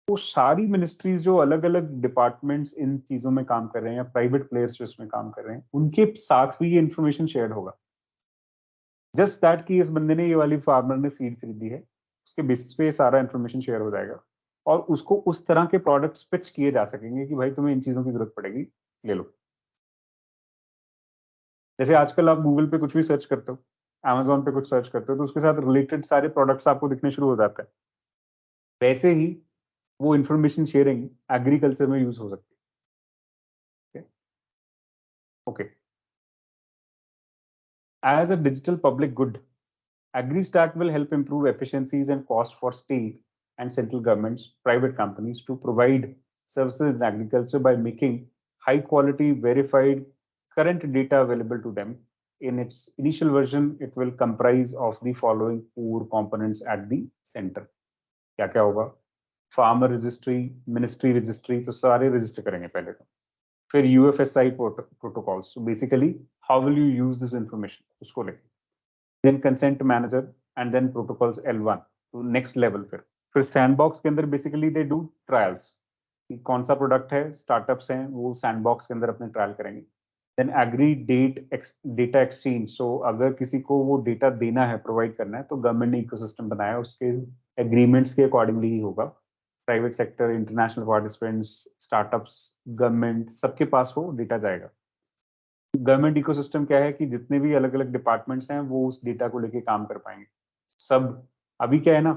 वो सारी मिनिस्ट्रीज जो अलग अलग डिपार्टमेंट्स इन चीजों में काम कर रहे हैं या प्राइवेट प्लेयर्स जो इसमें काम कर रहे हैं, उनके साथ भी ये इन्फॉर्मेशन शेयर होगा. जस्ट दैट कि इस बंदे ने ये वाली फार्मर ने सीड खरीदी है, उसके बेसिस पे सारा इन्फॉर्मेशन शेयर हो जाएगा और उसको उस तरह के प्रोडक्ट्स पिच किए जा सकेंगे कि भाई तुम्हें इन चीजों की जरूरत पड़ेगी, ले लो. जैसे आजकल आप गूगल पे कुछ भी सर्च करते हो, Amazon पे कुछ सर्च करते हो, तो उसके साथ रिलेटेड सारे प्रोडक्ट्स आपको दिखने शुरू हो जाते हैं. वैसे ही वो इंफॉर्मेशन शेयरिंग एग्रीकल्चर में यूज हो सकती है. Okay. As a digital public good, AgriStack will help improve efficiencies and cost for state and central governments, private companies to provide services in agriculture by making high quality, verified, current data available to them. In its initial version, it will comprise of the following core components at the center. क्या क्या होगा? Farmer registry, ministry registry, तो सारे register करेंगे पहले तो. फिर UFSI protocols. So basically, how will you use this information? उसको लेके. Then consent manager and then protocols L1 to next level. फिर sandbox के अंदर basically they do trials. कि कौन सा प्रोडक्ट है, स्टार्टअप्स हैं, वो सैंडबॉक्स के अंदर अपने ट्रायल करेंगे. Then agri data exchange. So अगर किसी को वो डेटा देना है, प्रोवाइड करना है, तो गवर्नमेंट ने इकोसिस्टम बनाया, उसके एग्रीमेंट्स के अकॉर्डिंगली ही होगा. Private sector, international participants, startups, government, सबके पास वो डेटा जाएगा. गवर्नमेंट इकोसिस्टम क्या है कि जितने भी अलग अलग डिपार्टमेंट्स हैं वो उस डेटा को लेके काम कर पाएंगे. सब अभी क्या है ना,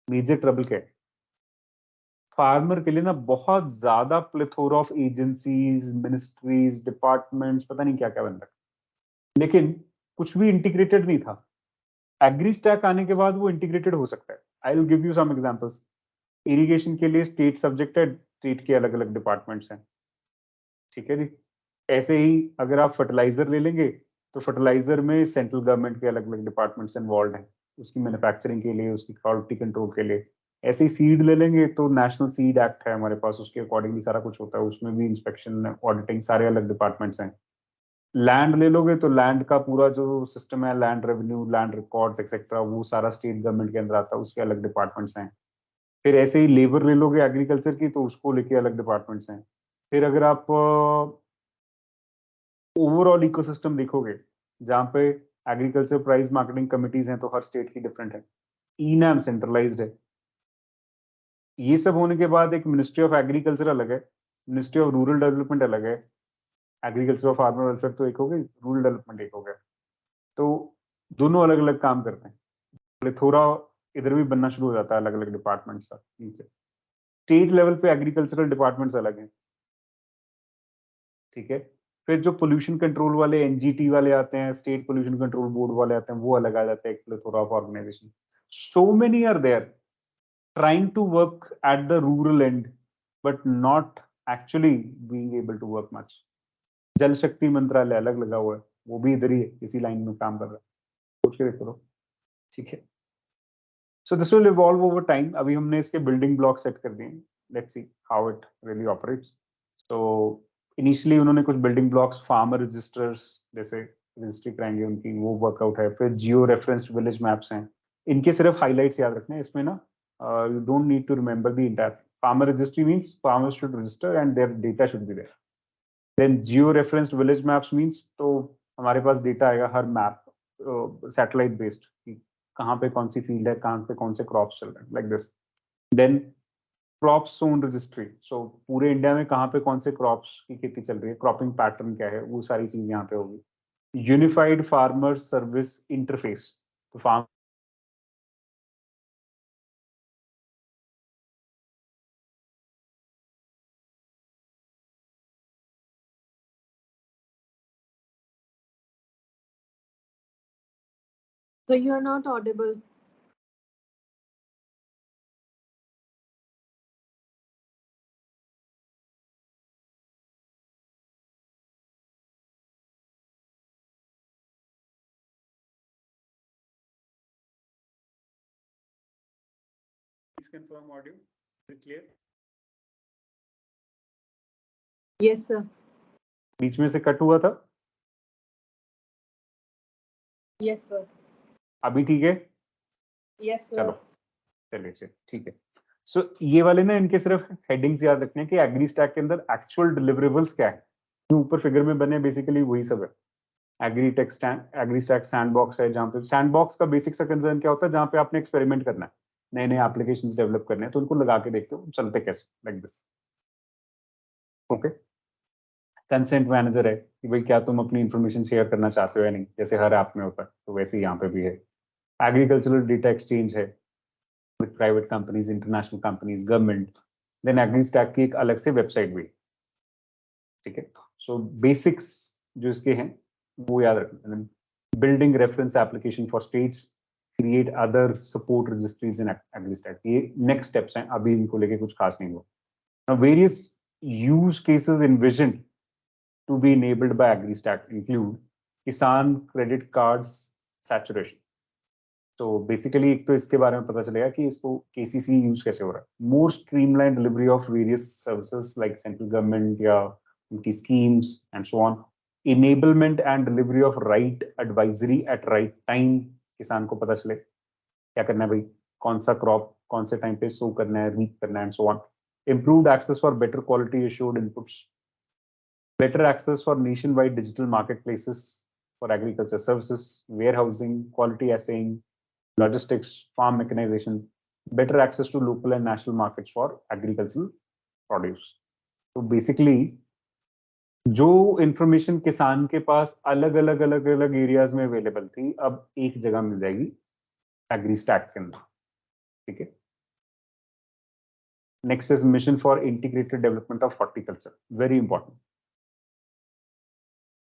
मेजर ट्रबल क्या है, फार्मर के लिए ना बहुत ज्यादा plethora of agencies, ministries, departments, पता नहीं क्या क्या बन रहा है, लेकिन कुछ भी इंटीग्रेटेड नहीं था. एग्री स्टैक आने के बाद वो इंटीग्रेटेड हो सकता है. I will give you some examples. Irrigation के लिए स्टेट सब्जेक्ट है, स्टेट के अलग अलग डिपार्टमेंट्स हैं, ठीक है जी. ऐसे ही अगर आप फर्टिलाइजर ले लेंगे तो फर्टिलाइजर में सेंट्रल गवर्नमेंट के अलग अलग डिपार्टमेंट्स इन्वॉल्व हैं, उसकी मैन्युफैक्चरिंग के लिए, उसकी क्वालिटी कंट्रोल के लिए. ऐसे ही सीड ले लेंगे तो नेशनल सीड एक्ट है हमारे पास, उसके अकॉर्डिंगली सारा कुछ होता है, उसमें भी इंस्पेक्शन, ऑडिटिंग, सारे अलग डिपार्टमेंट्स हैं. लैंड ले लोगे तो लैंड का पूरा जो सिस्टम है, land revenue, land records etcetera, वो सारा स्टेट गवर्नमेंट के अंदर आता है, उसके अलग डिपार्टमेंट्स हैं. फिर ऐसे ही लेबर ले लोगे एग्रीकल्चर की, तो उसको लेके अलग डिपार्टमेंट्स हैं. फिर अगर आप ओवरऑल इकोसिस्टम देखोगे, जहाँ पे एग्रीकल्चर प्राइस मार्केटिंग कमिटीज हैं, तो हर स्टेट की डिफरेंट है. ईनाम सेंट्रलाइज्ड है. ये सब होने के बाद एक मिनिस्ट्री ऑफ एग्रीकल्चर अलग है, मिनिस्ट्री ऑफ रूरल डेवलपमेंट अलग है, एग्रीकल्चर ऑफ फार्मर वेलफेयर तो एक हो गई, रूरल डेवलपमेंट एक हो गया. तो दोनों अलग अलग काम करते हैं. प्लेथोरा इधर भी बनना शुरू हो जाता है, अलग अलग डिपार्टमेंट्स का नीचे. स्टेट लेवल पे एग्रीकल्चरल डिपार्टमेंट्स अलग हैं, ठीक है. फिर जो पोल्यूशन कंट्रोल वाले एनजीटी वाले आते हैं, स्टेट पोल्यूशन कंट्रोल बोर्ड वाले आते हैं, वो अलग आ जाते हैं, एक plethora of organisation. So many are there trying to work at the rural end but not actually being able to work much. Jal Shakti मंत्रालय अलग लगा हुआ है, वो भी इधर ही है, इसी लाइन में काम कर रहा है. सोच के देखो, ठीक है. So this will evolve over time. अभी हमने इसके बिल्डिंग ब्लॉक सेट कर दिए. Let's see how it really operates. तो इनिशियली उन्होंने कुछ बिल्डिंग ब्लॉक्स, फार्मर रजिस्टर्स जैसे रजिस्ट्री कराएंगे उनकी, वो वर्कआउट है. फिर जियो रेफरेंस्ड विलेज मैप्स हैं. इनके सिर्फ हाइलाइट्स याद रखने हैं इसमें ना, you don't need to remember the entire. Farmer registry means farmers should register and their data should be there. Then geo referenced village maps means, तो हमारे पास डेटा आएगा हर मैप सैटेलाइट बेस्ड, कहाँ पे कौन सी फील्ड है, कहाँ पे कौन से क्रॉप्स चल रहे हैं, like this. Then crop sown registry, so पूरे इंडिया में कहाँ पे कौन से क्रॉप्स की खेती चल रही है, क्रॉपिंग पैटर्न क्या है, वो सारी चीज यहाँ पे होगी। यूनिफाइड फार्मर सर्विस इंटरफेस, तो farm So you are not audible. Please confirm audio. Is it clear? Yes, sir. बीच में से कट हुआ था? Yes, sir. अभी ठीक है? Yes, sir. चलो चलिए ठीक है। सो ये वाले ना इनके सिर्फ हेडिंग्स याद रखने हैं कि एग्री स्टैक के अंदर एक्चुअल डिलीवरेबल्स क्या है, जो ऊपर फिगर में बने बेसिकली वही सब है। एग्री स्टैक सैंडबॉक्स है, जहाँ पे सैंडबॉक्स का बेसिक सा कंसर्न क्या होता है, जहाँ पे आपने एक्सपेरिमेंट करना है, नए नए एप्लीकेशंस डेवलप करने हैं, तो उनको लगा के देखते हो चलते कैसे, like this. Okay. Consent manager है कि भाई क्या तुम अपनी इंफॉर्मेशन शेयर करना चाहते हो या नहीं, जैसे हर ऐप में होता है, तो वैसे ही यहाँ पे भी है। एग्रीकल्चरल डेटा एक्सचेंज है with private companies, international companies, government. Then agri stack की एक अलग से वेबसाइट भी, ठीक है। सो बेसिक्स जो इसके हैं वो याद रखना। Building reference application for states, create other support registries in agri stack, ये नेक्स्ट स्टेप्स हैं, अभी इनको लेके कुछ खास नहीं हुआ। Various use cases envisioned to be enabled by AgriStack include किसान क्रेडिट कार्ड्स सैचुरेशन। तो बेसिकली एक तो इसके बारे में पता चलेगा कि इसको केसीसी यूज कैसे हो रहा है। More streamline delivery of various services like central government या उनकी schemes and so on. Enablement and delivery of right advisory at right time, किसान को पता चले क्या करना है भाई, कौन सा क्रॉप कौन से टाइम पे सो करना है, रीप करना है and so on. Improved access for better quality assured inputs, better access for nationwide digital marketplaces for agriculture services, warehousing, quality assaying, logistics, farm mechanization, better access to local and national markets for agricultural produce. तो basically जो information किसान के पास अलग अलग areas में available थी, अब एक जगह मिल जाएगी एग्री स्टैक के अंदर, ठीक है। Next is mission for integrated development of horticulture, very important.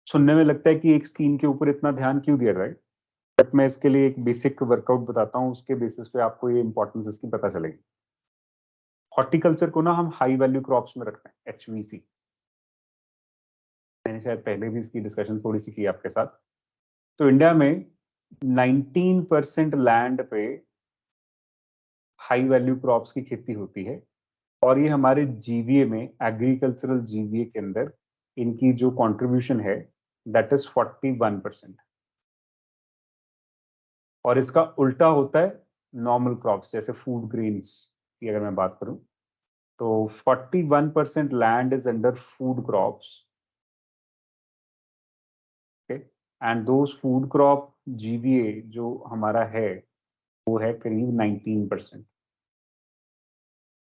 सुनने में लगता है कि एक स्कीम के ऊपर इतना ध्यान क्यों दिया जाए, बट मैं इसके लिए एक बेसिक वर्कआउट बताता हूँ, उसके बेसिस पे आपको ये इंपॉर्टेंस इसकी पता चलेगी। हॉर्टिकल्चर को ना हम हाई वैल्यू क्रॉप्स में रखते हैं, HVC। मैंने शायद पहले भी इसकी डिस्कशन थोड़ी सी की आपके साथ। तो इंडिया में 19% लैंड पे हाई वैल्यू क्रॉप्स की खेती होती है, और ये हमारे जीवीए में, एग्रीकल्चरल जीवीए के अंदर इनकी जो कंट्रीब्यूशन है दैट इज 41%। और इसका उल्टा होता है नॉर्मल क्रॉप्स, जैसे फूड ग्रेन्स की अगर मैं बात करूं, तो 41% land is under food crops, and those food crop GVA जो हमारा है वो है करीब 19%।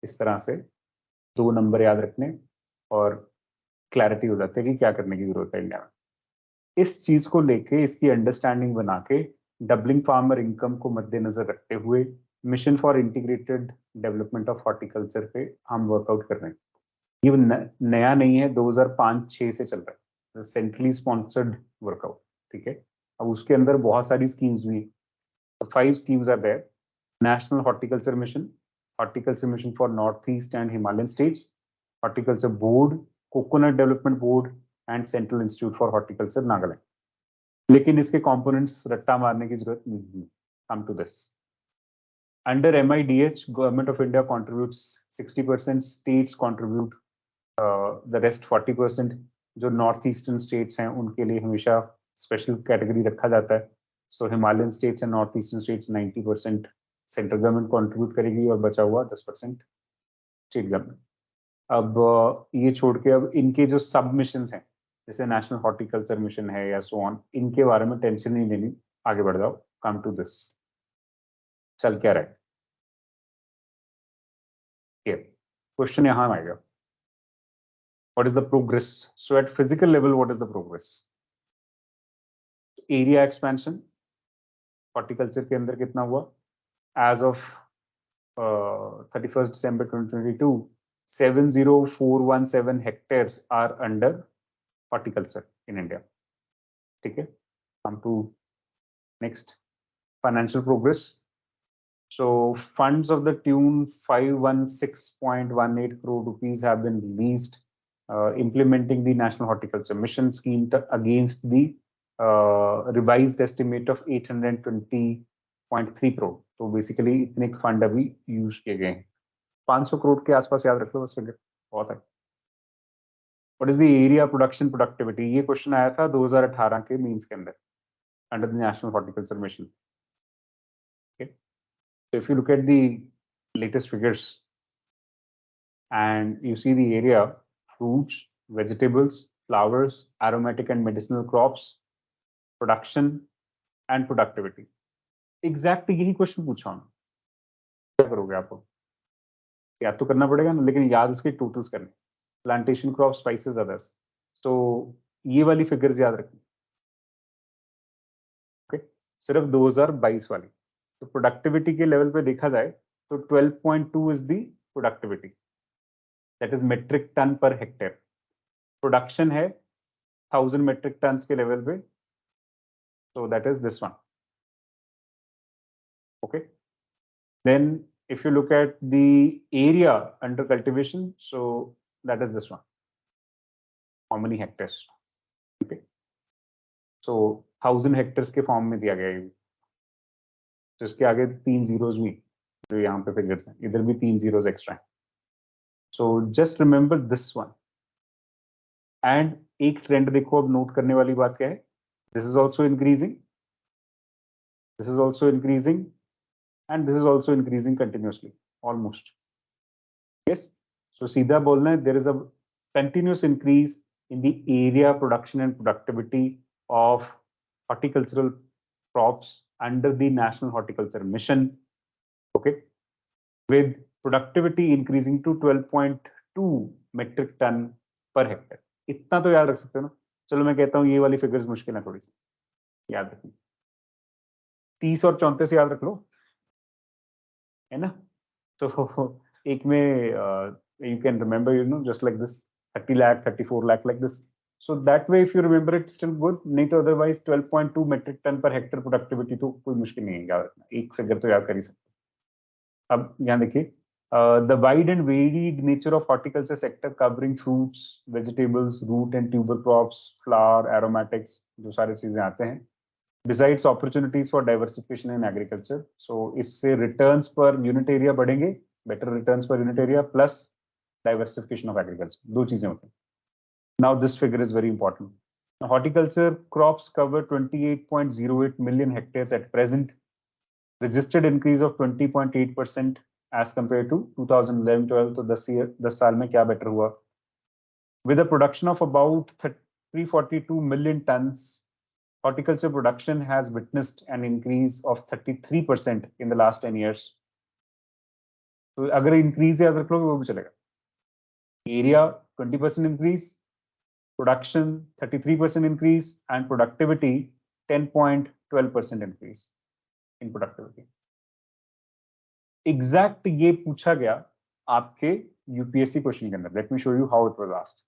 इस तरह से दो नंबर याद रखने और क्लैरिटी हो जाती है कि क्या करने की जरूरत है इंडिया में। इस चीज को लेके इसकी अंडरस्टैंडिंग बना के डबलिंग फार्मर इनकम को मद्देनजर रखते हुए mission for integrated development of horticulture पे हम वर्कआउट कर रहे हैं। ये नया नहीं है, 2005-6 से चल रहा है, सेंट्रली स्पॉन्सर्ड वर्कआउट, ठीक है। अब उसके अंदर बहुत सारी स्कीम्स भी, 5 schemes are there: National Horticulture Mission, Horticulture Mission for Northeast and Himalayan States, Horticulture Board, Coconut Development Board, and Central Institute for Horticulture, Nagaland. लेकिन इसके कंपोनेंट्स रट्टा मारने की जरूरत नहीं है। Come to this, under MIDH government of India contributes 60%, states contribute the rest 40%। जो north eastern states हैं उनके लिए हमेशा स्पेशल कैटेगरी रखा जाता है। So Himalayan states and north eastern states 90% central government contribute करेगी और बचा हुआ 10% स्टेट गवर्नमेंट। अब ये छोड़ के अब इनके जो सब मिशन हैं, जैसे नेशनल हॉर्टिकल्चर मिशन है या सो ऑन, इनके बारे में टेंशन नहीं लेनी, आगे बढ़ जाओ। कम टू दिस, चल क्या रहा है क्वेश्चन यहाँ आएगा, what is the progress? So at physical level, what is the progress? Area expansion horticulture के अंदर कितना हुआ? As of 31st December 2022, 70417 hectares are under horticulture in India. ठीक है, come to next, financial progress. So funds of the tune 516.18 crore rupees have been released, implementing the National Horticulture Mission scheme against the revised estimate of 820.3 crore. तो basically इतने fund अभी use किए गए हैं, 500 करोड़ के आसपास, याद रख लो बस फिगर, बहुत है. What is the area production productivity? ये क्वेश्चन आया था 2018 के मेंस के अंदर under the national horticulture mission. So if you look at the latest figures and you see the area, fruits, vegetables, flowers, aromatic and medicinal crops, production and productivity. Exactly यही question पूछा हूं. क्या करोगे आप? याद तो करना पड़ेगा ना, लेकिन याद इसके टोटल्स करने. Plantation crop, spices, others. तो ये वाली फिगर्स याद रखनी. ओके, सिर्फ 2022 वाली. तो प्रोडक्टिविटी के लेवल पे देखा जाए तो 12.2 is the productivity, that is metric tonne per hectare. Production है 1000 मेट्रिक टन के लेवल पे, so that is this one. Okay, then if you look at the area under cultivation, so that is this one, how many hectares. Okay, so 1000 hectares के form में दिया गया है. तो इसके आगे 3 zeros भी जो यहाँ पे फिगर्स हैं, इधर भी 3 zeros एक्स्ट्रा हैं. So just remember this one. And एक ट्रेंड देखो, अब नोट करने वाली बात क्या है? This is also increasing, this is also increasing, and this is also increasing continuously, almost. Yes. So सीधा बोलना है, there is a continuous increase in the area, production and productivity of horticultural crops under the National Horticulture Mission. Okay, with productivity increasing to 12.2 metric ton per hectare. इतना तो याद रख सकते हो ना. चलो मैं कहता हूँ ये वाली फिगर्स मुश्किल है थोड़ी सी, याद रखनी. 30 और 34 याद रख लो, है ना. तो एक में you can remember, just like this, 30 lakh, 34 lakh, like this. So that way if you remember it, still good. नहीं तो otherwise 12.2 metric ton per hectare productivity तो कोई मुश्किल नहीं है याद रखना. एक फिगर तो याद कर ही सकते. अब यहाँ देखिए, the wide and varied nature of horticulture sector covering fruits, vegetables, root and tuber crops, flower, aromatics, जो सारी चीजें आते हैं. Besides opportunities for diversification in agriculture, so इससे returns per unit area बढ़ेंगे, better returns per unit area plus diversification of agriculture, दो चीजें होती हैं. Now this figure is very important. Now, horticulture crops cover 28.08 million hectares at present, registered increase of 20.8% as compared to 2011-12. तो 10 साल में क्या better हुआ? With a production of about 342 million tons, horticulture production has witnessed an increase of 33% in the last 10 years. तो अगर increase याद रख लोगे वो भी चलेगा. Area 20% increase, production 33% increase, and productivity 10.12% increase in productivity. Exact ये पूछा गया आपके यूपीएससी क्वेश्चन के अंदर. Let me show you how it was asked.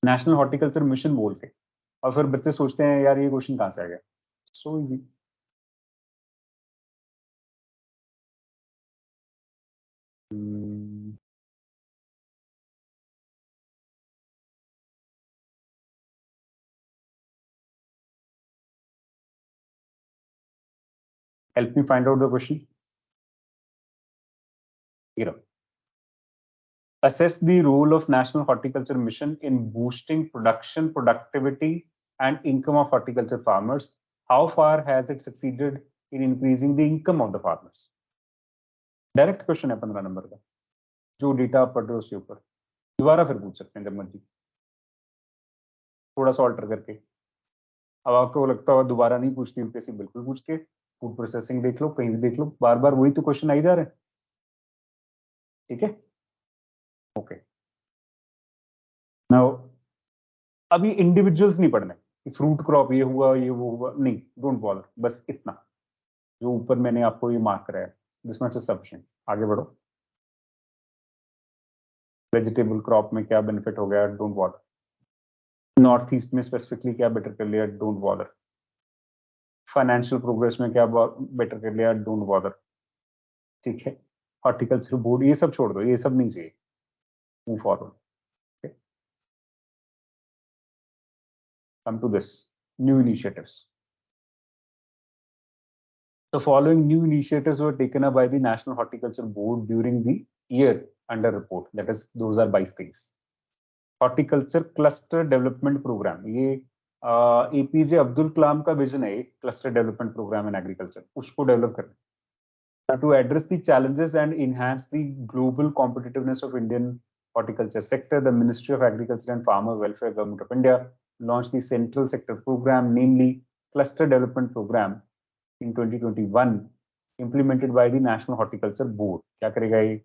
National horticulture mission बोल के, और फिर बच्चे सोचते हैं यार ये क्वेश्चन कहां से आ गया. So easy. Help me find out the question. Here. Assess the role of National Horticulture Mission in boosting production, productivity, and income of horticulture farmers. How far has it succeeded in increasing the income of the farmers? Direct question है 15 number का, जो data आप पढ़ रहे हो उसके ऊपर. दोबारा फिर पूछ सकते हैं जब मर्जी, थोड़ा सा ऑल्टर करके. अब आपको लगता होगा दोबारा नहीं पूछती यूपीएससी, बिल्कुल पूछती है. फूड प्रोसेसिंग देख लो, कहीं भी देख लो, बार बार वही तो क्वेश्चन आई जा रहे हैं. ठीक है, ओके। नाउ अब ये इंडिविजुअल्स नहीं पढ़ने, फ्रूट क्रॉप ये हुआ ये वो हुआ, नहीं, डोंट बॉदर, बस इतना जो ऊपर मैंने आपको ये मार्क कराया, दिस मच इज सफिशिएंट। आगे बढ़ो। वेजिटेबल क्रॉप में क्या बेनिफिट हो गया, डोंट बॉदर। नॉर्थ ईस्ट में स्पेसिफिकली क्या बेटर कर लिया, डोंट बॉदर। फाइनेंशियल प्रोग्रेस में क्या बेटर कर लिया, डोंट बॉदर। ठीक है, हॉर्टिकल्चर बोर्ड ये सब छोड़ दो, ये सब नहीं चाहिए, move forward. Come to this, new initiatives. The following new initiatives were taken up by the National Horticulture Board during the year under report, that is 2022-23। Horticulture cluster development programme, ये APJ Abdul Kalam का vision है, cluster development programme in agriculture, उसको develop करना to address the challenges and enhance the global competitiveness of Indian horticulture sector. The Ministry of Agriculture and Farmer Welfare, Government of India, launched the Central Sector Program, namely Cluster Development Program, in 2021, implemented by the National Horticulture Board। क्या करेगा ये,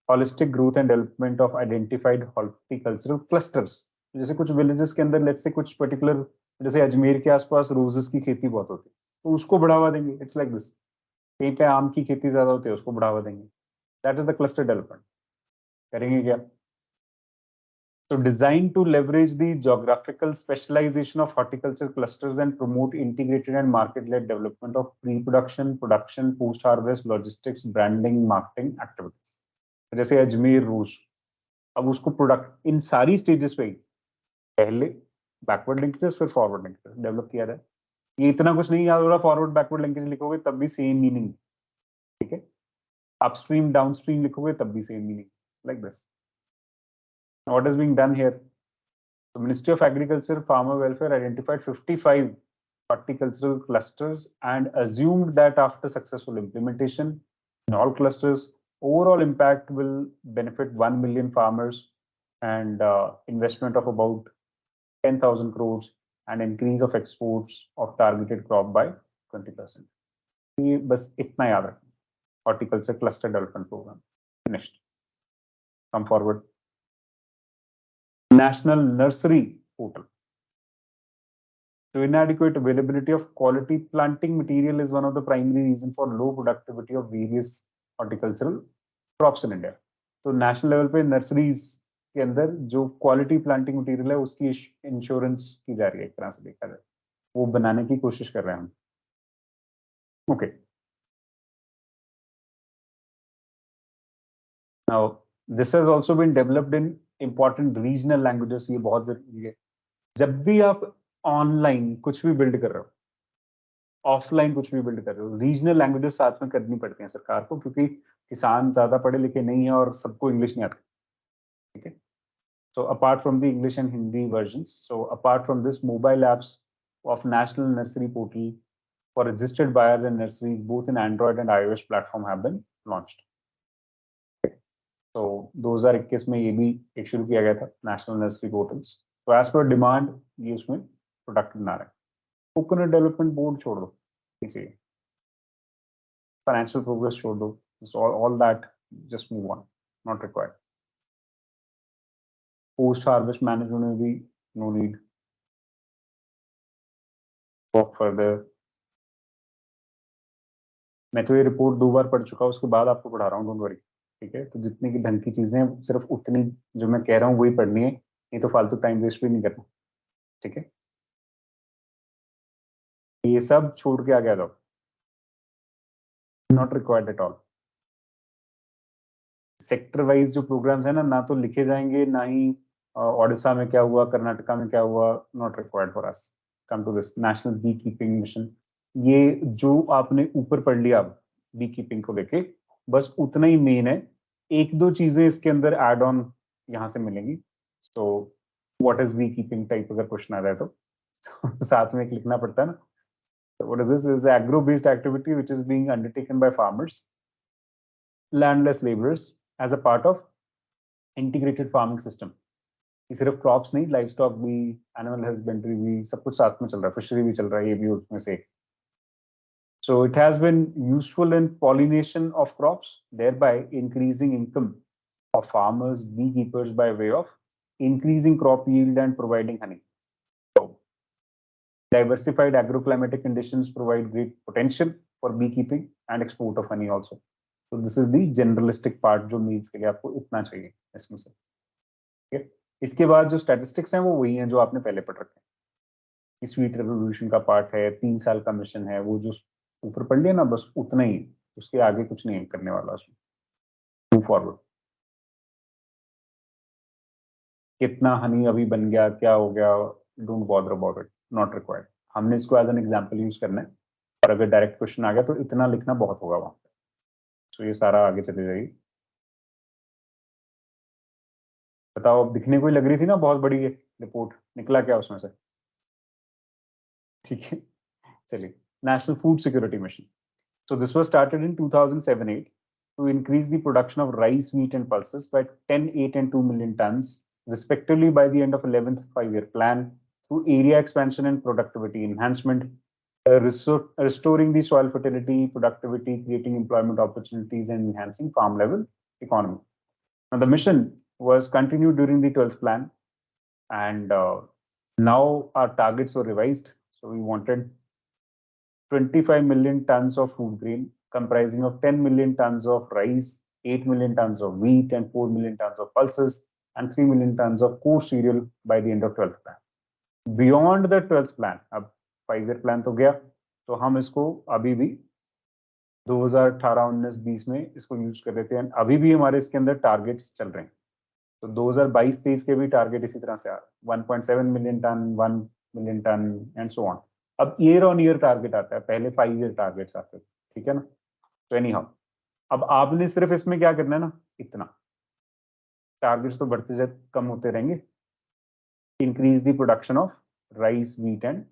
holistic growth and development of identified horticultural clusters। जैसे कुछ villages के अंदर let's say कुछ particular, जैसे अजमेर के आसपास रोजेस की खेती बहुत होती है, तो उसको बढ़ावा देंगे। इट्स लाइक दिस, कहीं पे आम की खेती ज्यादा होती है, उसको बढ़ावा देंगे। That is the cluster development. करेंगे क्या? So designed to leverage the geographical specialization of horticulture clusters and promote integrated and market-led development of pre-production, production, post-harvest, logistics, branding, marketing activities। जैसे अजमेर रोज, अब उसको प्रोडक्ट इन सारी stages पे पहले backward linkages फिर forward linkages develop किया जाए। ये इतना कुछ नहीं याद हो रहा, फॉरवर्ड बैकवर्ड लिंकेज लिखोगे तब भी सेम मीनिंग, ठीक है। अपस्ट्रीम डाउनस्ट्रीम लिखोगे तब भी same meaning, like this. What is being done here? The Ministry of Agriculture Farmer Welfare identified 55 horticultural clusters and assumed that after successful implementation in all clusters, overall impact will benefit 1 million farmers and investment of about 10,000 crores and increase of exports of targeted crop by 20%। ये बस इतना याद रखना, horticulture cluster development program finished। Come forward। National Nursery Portal। So inadequate availability of quality planting material is one of the primary reasons for low productivity of various horticultural crops in India। तो national level पे nurseries के अंदर जो quality planting material है उसकी insurance की जा रही है, एक तरह से देखा जाए वो बनाने की कोशिश कर रहे हैं हम। Okay, now this has also been developed in important regional languages. ये बहुत जरूरी है। जब भी आप ऑनलाइन कुछ भी बिल्ड कर रहे हो, ऑफलाइन कुछ भी बिल्ड कर रहे हो, रीजनल लैंग्वेजेस साथ में करनी पड़ती हैं सरकार को, क्योंकि किसान ज्यादा पढ़े लिखे नहीं है और सबको इंग्लिश नहीं आती, ठीक है। So apart from the English and Hindi versions, so apart from this, mobile apps of national nursery portal for registered buyers and nurseries both in Android and iOS platform have been launched. तो 2021 में ये भी एक शुरू किया गया था, national nursery portals. तो एज पर डिमांड ये उसमें प्रोडक्ट बना रहे हैं। कोकोनट डेवलपमेंट बोर्ड छोड़ दो, इसे financial progress छोड़ दो, all that just move on, not required। post harvest management में भी no need, walk further। मैं तो ये रिपोर्ट 2 बार पढ़ चुका हूँ, उसके बाद आपको पढ़ा रहा हूँ, डोंट वरी, ठीक है। तो जितनी की ढंग की चीजें हैं सिर्फ उतनी जो मैं कह रहा हूँ वही पढ़नी है, नहीं तो फालतू टाइम वेस्ट भी नहीं करना, ठीक है। ये सब छोड़ के आ गया जाओ, not required at all. Sector wise जो प्रोग्राम्स है ना तो लिखे जाएंगे, ना ही ओडिशा में क्या हुआ, कर्नाटका में क्या हुआ, not required for us. Come to this, national beekeeping mission. ये जो आपने ऊपर पढ़ लिया बी कीपिंग को लेके, बस उतना ही मेन है। एक दो चीजें इसके अंदर एड ऑन यहाँ से मिलेंगी। So what is beekeeping type अगर क्वेश्चन आ रहा है तो साथ में एक लिखना पड़ता है ना। What is this? Is agro based activity which is being undertaken by farmers, landless labourers as a part of integrated farming system. सिर्फ क्रॉप्स नहीं, लाइव स्टॉक भी, एनिमल हस्बेंड्री भी, सब कुछ साथ में चल रहा है, फिशरी भी चल रहा है, ये भी उसमें से। So it has been useful in pollination of crops, thereby increasing income of farmers, beekeepers by way of increasing crop yield and providing honey. So, diversified agroclimatic conditions provide great potential for beekeeping and export of honey also. So this is the generalistic part जो means के लिए आपको इतना चाहिए इसमें से. ठीक है. इसके बाद जो स्टैटिस्टिक्स हैं वो वही हैं जो आपने पहले पढ़ रखे हैं. स्वीट रेवोल्यूशन का पार्ट है, 3 साल का मिशन है, वो जो ऊपर पढ़ लिया ना बस उतना ही, उसके आगे कुछ नहीं करने वाला उसमें. Move forward. कितना हनी अभी बन गया, क्या हो गया, don't bother about it, not required. हमने इसको एज एन एग्जांपल यूज करना है, और अगर डायरेक्ट क्वेश्चन आ गया तो इतना लिखना बहुत होगा वहां पे. तो ये सारा आगे चले जाएगी. बताओ, अब दिखने को ही लग रही थी ना बहुत बड़ी ये रिपोर्ट, निकला क्या उसमें से? ठीक है, चलिए. National food security mission. So this was started in 2007-8 to increase the production of rice, wheat, and pulses by 10, 8, and 2 million tons, respectively, by the end of 11th five-year plan through area expansion and productivity enhancement, restoring the soil fertility, productivity, creating employment opportunities, and enhancing farm-level economy. Now, the mission was continued during the 12th plan, and now our targets were revised. So we wanted 25 million tons of food grain, comprising of 10 million tons of rice, 8 million tons of wheat, and 4 million tons of pulses, and 3 million tons of coarse cereal by the end of 12th plan. Beyond the 12th plan, अब 5-year plan तो गया, तो हम इसको अभी भी 2018-19-20 में इसको यूज कर लेते हैं. अभी भी हमारे इसके अंदर टारगेट्स चल रहे हैं. तो 2022-23 के भी टारगेट इसी तरह से आ रहे हैं, 1.7 million ton, 1 million ton and so on. अब ईयर ऑन ईयर टारगेट आता है, पहले 5-year टारगेट्स आते हैं. ठीक है ना. तो एनी हाउ, अब आपने सिर्फ इसमें क्या करना है ना, इतना. टारगेट्स तो बढ़ते जाए, कम होते रहेंगे. Increase the production of rice, wheat and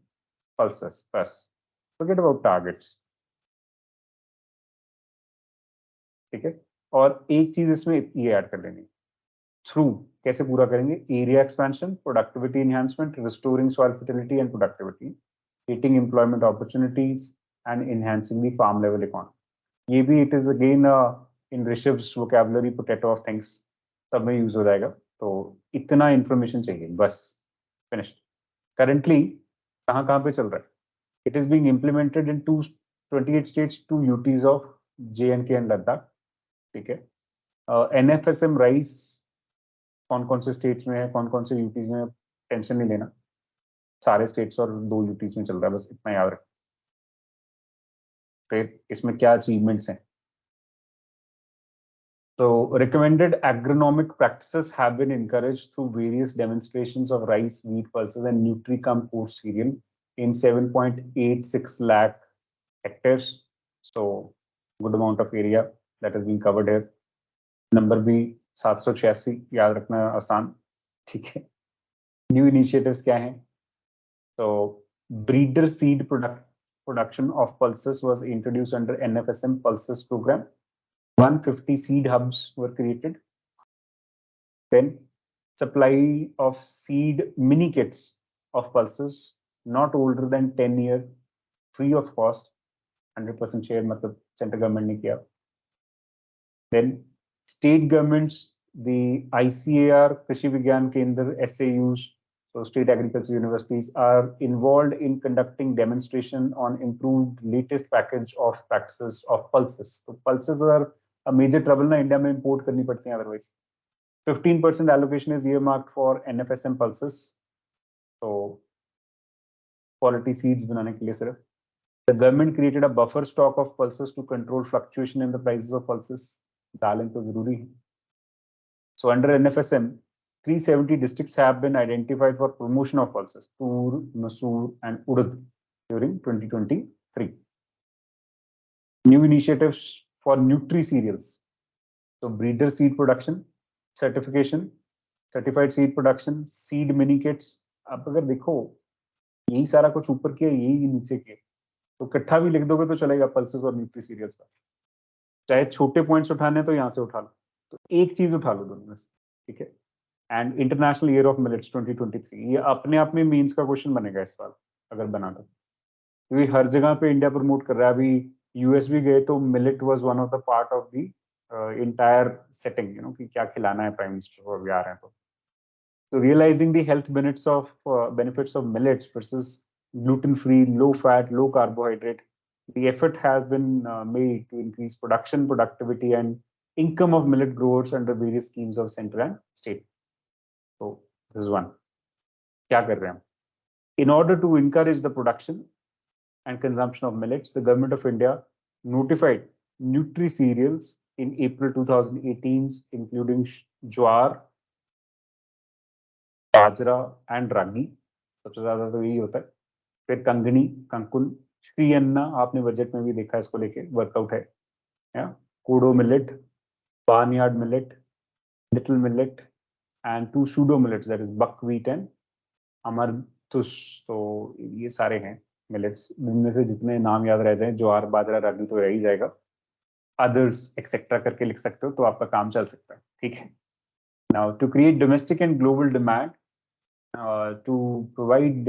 pulses, बस. Forget about targets. ठीक है. और एक चीज इसमें ये ऐड कर लेनी, थ्रू कैसे पूरा करेंगे, area expansion, productivity enhancement, restoring soil fertility and productivity, creating employment opportunities, and enhancing the farm level economy. ये भी it is again in Rishabh's vocabulary potato of things, सब में यूज हो जाएगा. तो इतना इंफॉर्मेशन चाहिए बस. फिनिश्ड. करंटली कहाँ कहाँ पे चल रहा है? It is being implemented in 28 states, 2 UTs of J&K and Ladakh. ठीक है. NFSM राइस कौन कौन से स्टेट्स में है, कौन कौन से यूटीज में, टेंशन नहीं लेना, सारे स्टेट्स और 2 यूटीज में चल रहा है, बस इतना याद रखें. फिर इसमें क्या अचीवमेंट्स हैं? So recommended agronomic practices have been encouraged through various demonstrations of rice, wheat, pulses, and Nutricom coarse cereal in 7.86 lakh hectares. So good amount of area that has been covered here. Number भी 786, याद रखना आसान. ठीक है. New initiatives क्या हैं? So breeder seed production of pulses was introduced under NFSM pulses program. 150 seed hubs were created. Then supply of seed mini kits of pulses not older than 10 years, free of cost, 100% share मतलब central government ने किया. Then state governments, the ICAR, कृषि विज्ञान केंद्र, SAUs, so state agriculture universities are involved in conducting demonstration on improved latest package of practices of pulses. So pulses are a major trouble ना, India में import करनी पड़ती हैं otherwise. 15% allocation is earmarked for NFSM pulses. So quality seeds बनाने के लिए सिर्फ. The government created a buffer stock of pulses to control fluctuation in the prices of pulses. डालें तो जरूरी है. So under NFSM, 370 districts have been identified for promotion of pulses, Tur, Masoor, and Urd during 2023. New initiatives for nutri cereals. So breeder seed production, certification, certified seed production, seed mini kits. आप अगर देखो यही सारा कुछ ऊपर किया, यही नीचे किया, तो इकट्ठा भी लिख दोगे तो चलेगा पल्सेस और न्यूट्री सीरियल्स का. चाहे छोटे पॉइंट्स उठाने तो यहाँ से उठा लो, तो एक चीज उठा लो दोनों में से. ठीक है. And international year of millets 2023, ये अपने आप में मीन्स का क्वेश्चन बनेगा इस साल अगर बना तो, क्योंकि हर जगह पे इंडिया प्रमोट कर रहा है. अभी यूएस भी गए तो millet was one of the part of the entire setting, कि क्या खिलाना है प्राइम मिनिस्टर को अभी आ रहे हैं तो. So realizing the health benefits of millets versus gluten-free, low-fat, low-carbohydrate, the effort has been made to increase production, productivity, and income of millet growers under various schemes of central and state. So this is one. क्या कर रहे हैं हम? In order to encourage the production and consumption of millets, the government of India notified nutri-cereals in April 2018, including jowar, bajra and ragi. सबसे ज्यादा तो यही होता है. फिर कंगनी, कंकुन, श्री अन्ना, आपने बजट में भी देखा इसको लेके वर्कआउट है. Kodo millet, barnyard millet, little millet, and 2 pseudo millets, that is buckwheat and amaranthus. तो ये सारे हैं मिलेट्स. इनमें से जितने नाम याद रह जाए, ज्वार, बाजरा, रागी तो रह ही जाएगा. अदर्स एक्सेट्रा करके लिख सकते हो तो आपका काम चल सकता है. ठीक है. Now to create domestic and global demand, to provide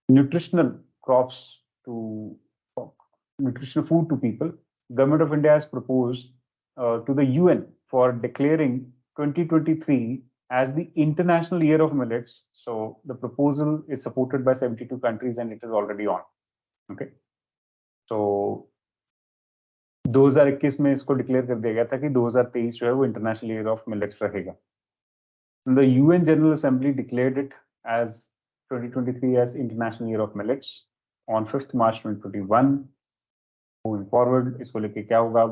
nutritional crops to nutritional food to people, Government of India has proposed to the UN for declaring 2023 as the International Year of Millets. So the proposal is supported by 72 countries and it is already on. Okay. So 2021 में इसको declare कर दिया गया था कि 2023 जो है वो इंटरनेशनल ईयर ऑफ मिलेट्स रहेगा. The UN General Assembly declared it as 2023 as International Year of Millets on 5th March 2021. Moving forward, इसको लेके क्या होगा?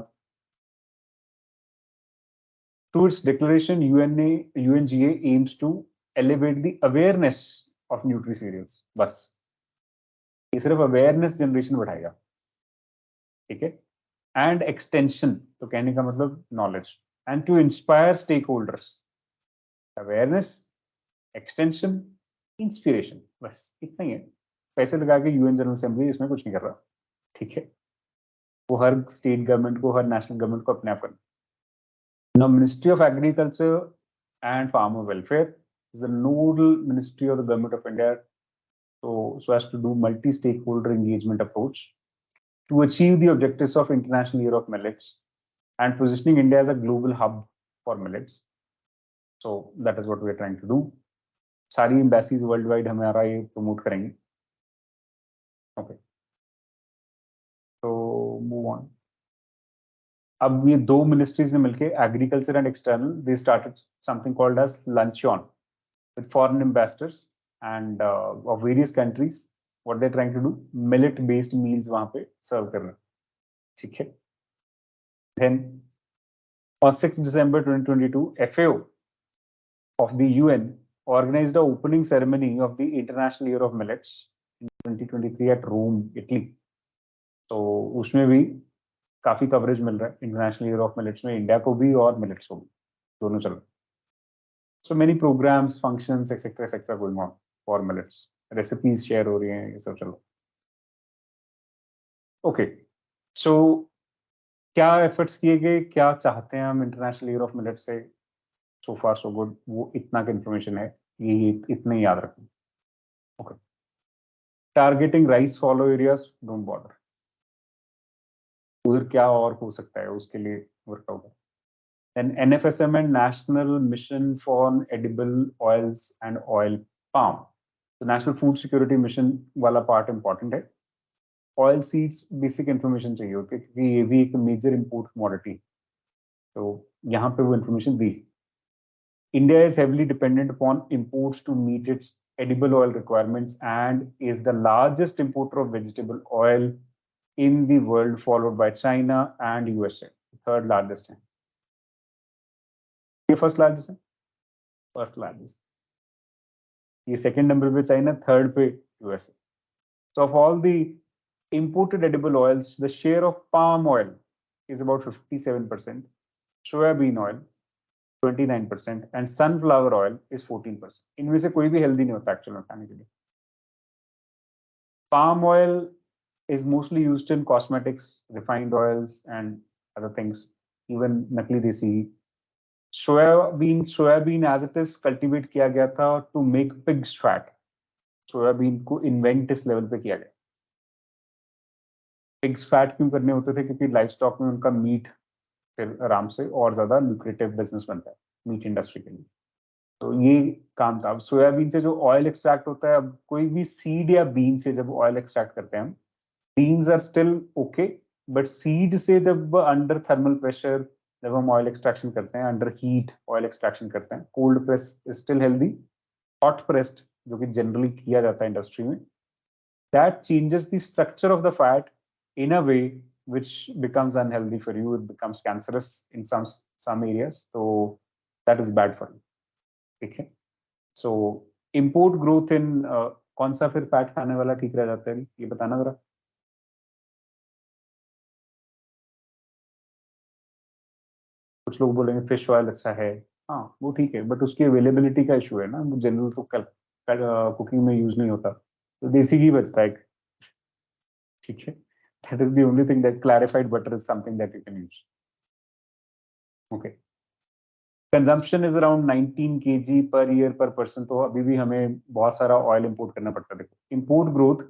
Through its declaration, UNGA aims to elevate the awareness of nutri-cereals. बस ये सिर्फ awareness generation बढ़ाएगा. ठीक है. एंड एक्सटेंशन, तो कहने का मतलब knowledge. And to inspire stakeholders. Awareness, extension, inspiration, बस इतना ही है. पैसे लगा के यूएन जनरल असेंबली इसमें कुछ नहीं कर रहा. ठीक है. वो हर स्टेट गवर्नमेंट को, हर नेशनल गवर्नमेंट को अपने आप करना. Now ministry of agriculture and farmer welfare is the nodal ministry of the government of India, so as to do multi-stakeholder engagement approach to achieve the objectives of International Year of Millets and positioning India as a global hub for millets. So that is what we are trying to do. सारी embassies world wide हमारा ये promote करेंगे. Okay. तो move on. अब ये 2 ministries ने मिलके agriculture and external, they started something called as luncheon with foreign ambassadors and of various countries. What they are trying to do, millet based meals वहां पे सर्व करना. ठीक है. Then on 6 December 2022, FAO of the UN organized a opening ceremony of the International Year of Millets in 2023 at Rome, Italy. तो उसमें भी काफी coverage मिल रहा है इंटरनेशनल ईयर ऑफ मिलेट्स में, इंडिया को भी और मिलेट्स को भी, दोनों चल रहे. So many programmes, functions etcetera going on for millets. Recipes share हो रही हैं, ये सब चल रहा है. ओके. सो क्या एफर्ट्स किए गए, क्या चाहते हैं हम इंटरनेशनल ईयर ऑफ मिलेट्स से? सो फार सो गुड. वो इतना का इन्फॉर्मेशन है, ये इतने याद रखें. Okay. Targeting rice follow areas, don't bother. उधर क्या और हो सकता है उसके लिए वर्कआउट है. Then NFSM and National Mission for Edible Oils and Oil Palm. तो National Food Security Mission वाला पार्ट इंपॉर्टेंट है. ऑयल सीड्स बेसिक इंफॉर्मेशन चाहिए होती है क्योंकि ये भी एक मेजर इंपोर्ट कमोडिटी. तो यहाँ पे वो information the. India is heavily dependent upon imports to meet its edible oil requirements and is the largest importer of vegetable oil in the world, followed by China and USA. Third largest है. ये first largest है. First largest. ये second number पे China, third पे USA. So of all the imported edible oils, the share of palm oil is about 57%, soybean oil 29% and sunflower oil is 14%. इनमें से कोई भी हेल्दी नहीं होता एक्चुअल में खाने के लिए. Palm oil is mostly used in cosmetics, refined oils and other things, even नकली देसी. Soybean as it is cultivate किया गया था to make pigs fat. Soybean को इन्वेंट इस लेवल पे किया गया. पिग्स फैट क्यों करने होते थे? क्योंकि लाइव स्टॉक में उनका मीट फिर आराम से और ज्यादा लुक्रेटिव बिजनेस बनता है मीट इंडस्ट्री के लिए। तो ये काम था। अब सोयाबीन से जो ऑयल एक्सट्रैक्ट होता है, अब कोई भी सीड या बीन से जब ऑयल एक्सट्रैक्ट करते हैं हम, beans are still okay, but seed से जब अंडर थर्मल प्रेशर जब हम ऑयल एक्सट्रैक्शन करते हैं, अंडर हीट ऑयल एक्सट्रैक्शन करते हैं, cold press is still healthy, hot pressed जो कि जनरली किया जाता है इंडस्ट्री में, that changes the structure of the fat in a way which becomes unhealthy for you. It becomes cancerous in some areas. So that is bad for you. ठीक है? So import growth in कौन सा फिर fat खाने वाला ठीक रह जाता है, ये बताना जरा। कुछ लोग बोलेंगे फिश ऑयल अच्छा है, हाँ वो ठीक है, बट उसकी अवेलेबिलिटी का इशू है ना, वो जनरल तो कुकिंग में यूज नहीं होता, तो देसी घी बचता है, ठीक है। That is the only thing, that clarified butter is something that you can use. Okay. Consumption is around 19 kg per year पर पर्सन, तो अभी भी हमें बहुत सारा ऑयल इंपोर्ट करना पड़ता है। देखो import growth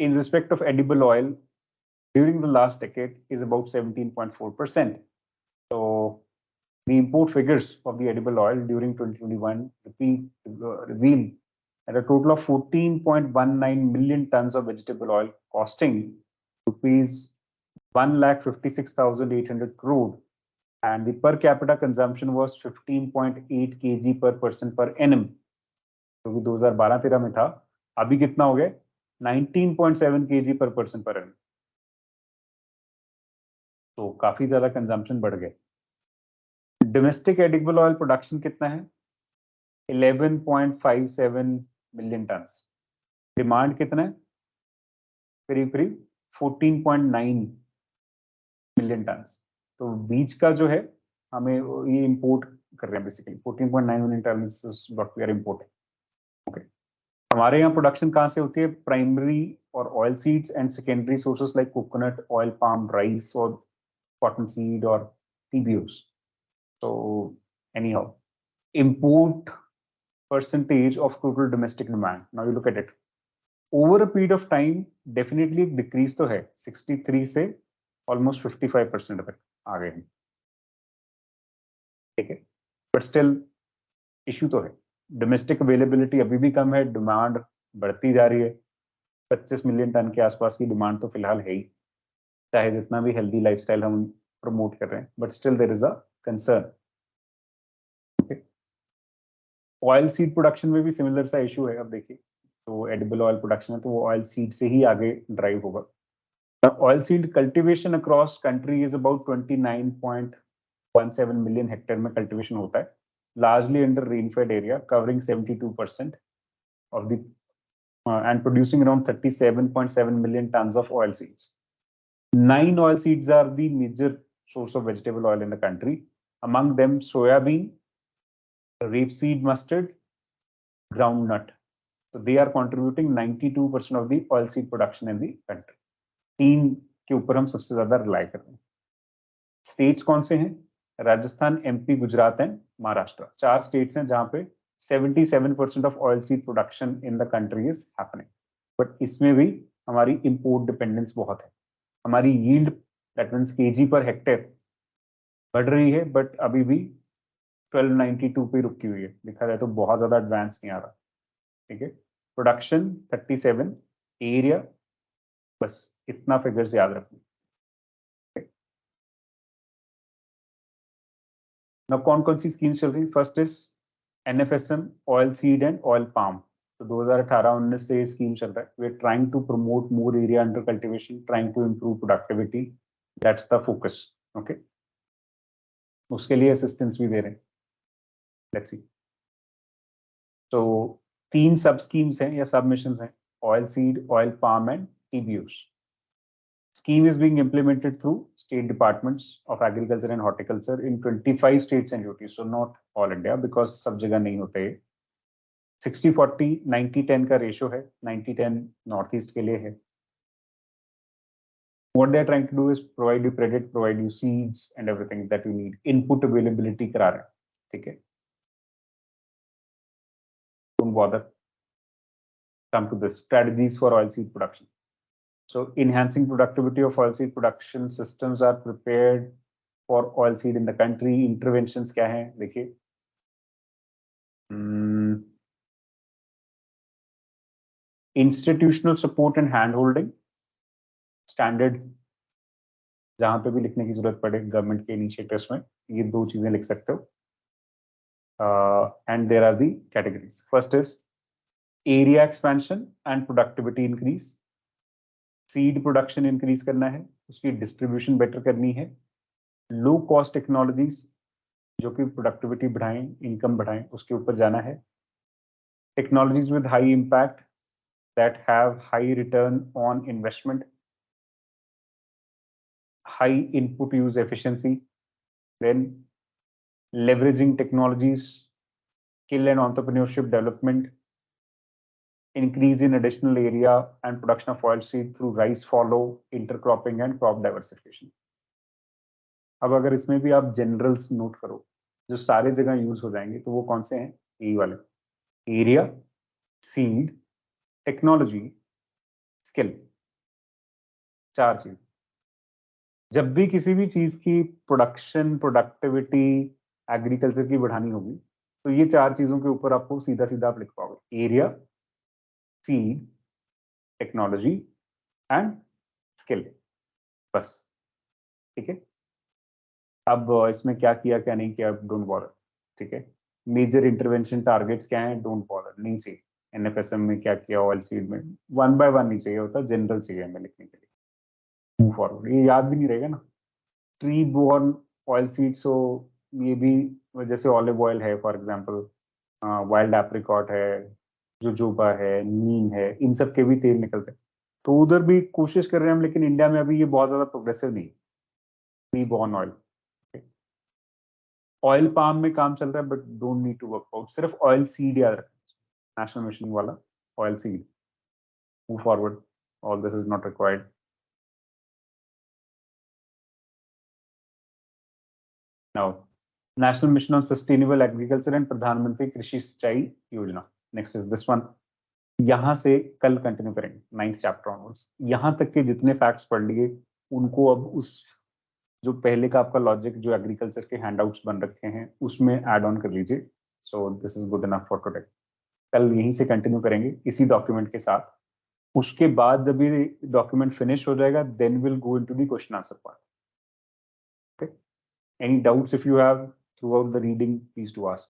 in respect of edible oil during the last decade is about 17.4%. So the import figures of the edible oil during 2021 reveal that a total of 14.19 million tons of vegetable oil costing rupees 1,56,800 crore, and the per capita consumption was 15.8 kg per person per annum, जो कि 2012-13 में था। अभी कितना हो गया? 19.7 kg per person per annum। तो काफी ज्यादा कंजम्पशन बढ़ गए। डोमेस्टिक एडिबल ऑयल प्रोडक्शन कितना है? 11.57 मिलियन टन। डिमांड कितना है? करीब करीब 14.9 मिलियन टन। तो बीच का जो है हमें ये इंपोर्ट कर रहे हैं basically, 14.9 million ton is what we are importing. Okay, हमारे यहाँ प्रोडक्शन कहाँ से होती है? प्राइमरी और oil seeds and secondary sources like coconut, oil palm, rice और कॉटन सीड और TBOs. So anyhow, import percentage of total domestic demand. Now you look at it. Over a period of time, definitely decrease तो है, 63 से almost 55% तक आ गए हैं, ठीक है, बट स्टिल इश्यू तो है। डोमेस्टिक अवेलेबिलिटी अभी भी कम है, डिमांड बढ़ती जा रही है। 25 मिलियन टन के आसपास की डिमांड तो फिलहाल है ही, चाहे जितना भी हेल्दी लाइफस्टाइल हम प्रमोट कर रहे हैं, but still there is a concern. Oil seed production में भी सिमिलर सा इशू है। अब देखिए, तो एडिबल ऑयल प्रोडक्शन है तो वो ऑयल सीड से ही आगे ड्राइव होगा। Oil seed cultivation across country is about 29.17 million hectare में कल्टीवेशन होता है, largely under rainfed area covering 72% of the and producing around 37.7 million tons of oil seeds. 9 oil seeds are the major source of vegetable oil in the country. Among them, soyabean, rapeseed mustard, groundnut. So they are contributing 92% of the oil seed production in the country. 3 के ऊपर हम सबसे ज्यादा rely कर रहे हैं। States कौन से हैं? Rajasthan, MP, Gujarat and Maharashtra. 4 states हैं जहां पे 77% of oil seed production in the country is happening. But इसमें भी हमारी इंपोर्ट डिपेंडेंस बहुत है। हमारी yield, that means KG per hectare, बढ़ रही है, बट अभी भी 1292 पे रुकी हुई है। देखा जाए तो बहुत ज्यादा एडवांस नहीं आ रहा, ठीक है। प्रोडक्शन 37, एरिया, बस इतना फिगर्स याद रखना। ना कौन कौन सी स्कीम्स चल रही? First is NFSM, oil seed and oil palm. तो 2018-19 से ये स्कीम चल रहा है। We are trying to promote more area under cultivation, trying to improve productivity, that's the focus. Okay, उसके लिए असिस्टेंस भी दे रहे हैं। Let's see. तो 3 सब स्कीम्स हैं या सब मिशंस हैं, oil seed, oil palm and TBOs. Scheme is being implemented through state departments of agriculture and horticulture in 25 states and UTs. So not all India, because सब जगह नहीं होते। 60-40, 90-10 का ratio है। 90-10 north east के लिए है। What they are trying to do is provide you credit, provide you seeds and everything that you need. Input availability करा रहे हैं, ठीक है। Don't bother. Come to this, strategies for oilseed production. So enhancing productivity of oilseed production systems are prepared for oil seed in the country, interventions क्या हैं देखिए। Institutional support and hand holding, standard जहां पे भी लिखने की जरूरत पड़े गवर्नमेंट के इनिशिएटिव्स में, ये 2 चीजें लिख सकते हो। And there are the categories. First is area expansion and productivity increase, seed production increase करना है, उसकी डिस्ट्रीब्यूशन बेटर करनी है, लो कॉस्ट टेक्नोलॉजीज जो कि प्रोडक्टिविटी बढ़ाएं, इनकम बढ़ाएं, उसके ऊपर जाना है। Technologies with high impact that have high return on investment, high input use efficiency, then leveraging technologies, skill and entrepreneurship development, increase in additional area and production of oilseed through rice fallow, intercropping and crop diversification. अब अगर इसमें भी आप generals note करो जो सारे जगह use हो जाएंगे तो वो कौन से हैं? यही वाले, एरिया, सीड, टेक्नोलॉजी, स्किल, 4 चीज। जब भी किसी भी चीज की प्रोडक्शन, प्रोडक्टिविटी एग्रीकल्चर की बढ़ानी होगी तो ये 4 चीजों के ऊपर आपको सीधा सीधा आप लिख पाओगे, area, seed, technology and skill, बस। ठीक है, अब इसमें क्या किया क्या नहीं किया, डोंट बॉदर। ठीक है, मेजर इंटरवेंशन टारगेट्स क्या है, डोंट बॉदर, नहीं चाहिए। एनएफएसएम में क्या किया, ऑयल सीड में 1 बाय 1 नहीं चाहिए होता, जनरल चाहिए हमें लिखने के लिए। मूव फॉरवर्ड, ये याद भी नहीं रहेगा ना। ट्री बोर्न ऑयल सीड, सो ये भी जैसे ऑलिव ऑयल है फॉर एग्जांपल, वाइल्ड एप्रिकॉट है, जोजोबा है, नीम है, इन सब के भी तेल निकलते हैं। तो उधर भी कोशिश कर रहे हैं हम, लेकिन इंडिया में अभी ये बहुत ज्यादा प्रोग्रेसिव नहीं है, tree borne oil. Oil palm में काम चल रहा है but don't need to work out, सिर्फ ऑयल सीड याद रखना, नेशनल मिशन वाला oil seed. Move forward, all this is not required. Now national mission on sustainable agriculture and Pradhan Mantri Krishi सिंचाई योजना, नेक्स्ट इज दिस वन। यहां से कल कंटिन्यू करेंगे 9th चैप्टर ऑनवर्ड्स। यहां तक के जितने फैक्ट्स पढ़ लिए उनको अब उस जो पहले का आपका लॉजिक जो एग्रीकल्चर के हैंडआउट्स बन रखे हैं उसमें ऐड ऑन कर लीजिए। सो this is good enough for today. कल यहीं से कंटिन्यू करेंगे इसी डॉक्यूमेंट के साथ। उसके बाद जब ये डॉक्यूमेंट फिनिश हो जाएगा then will go into the question answer part. Okay, any doubts if you have throughout the reading please do ask.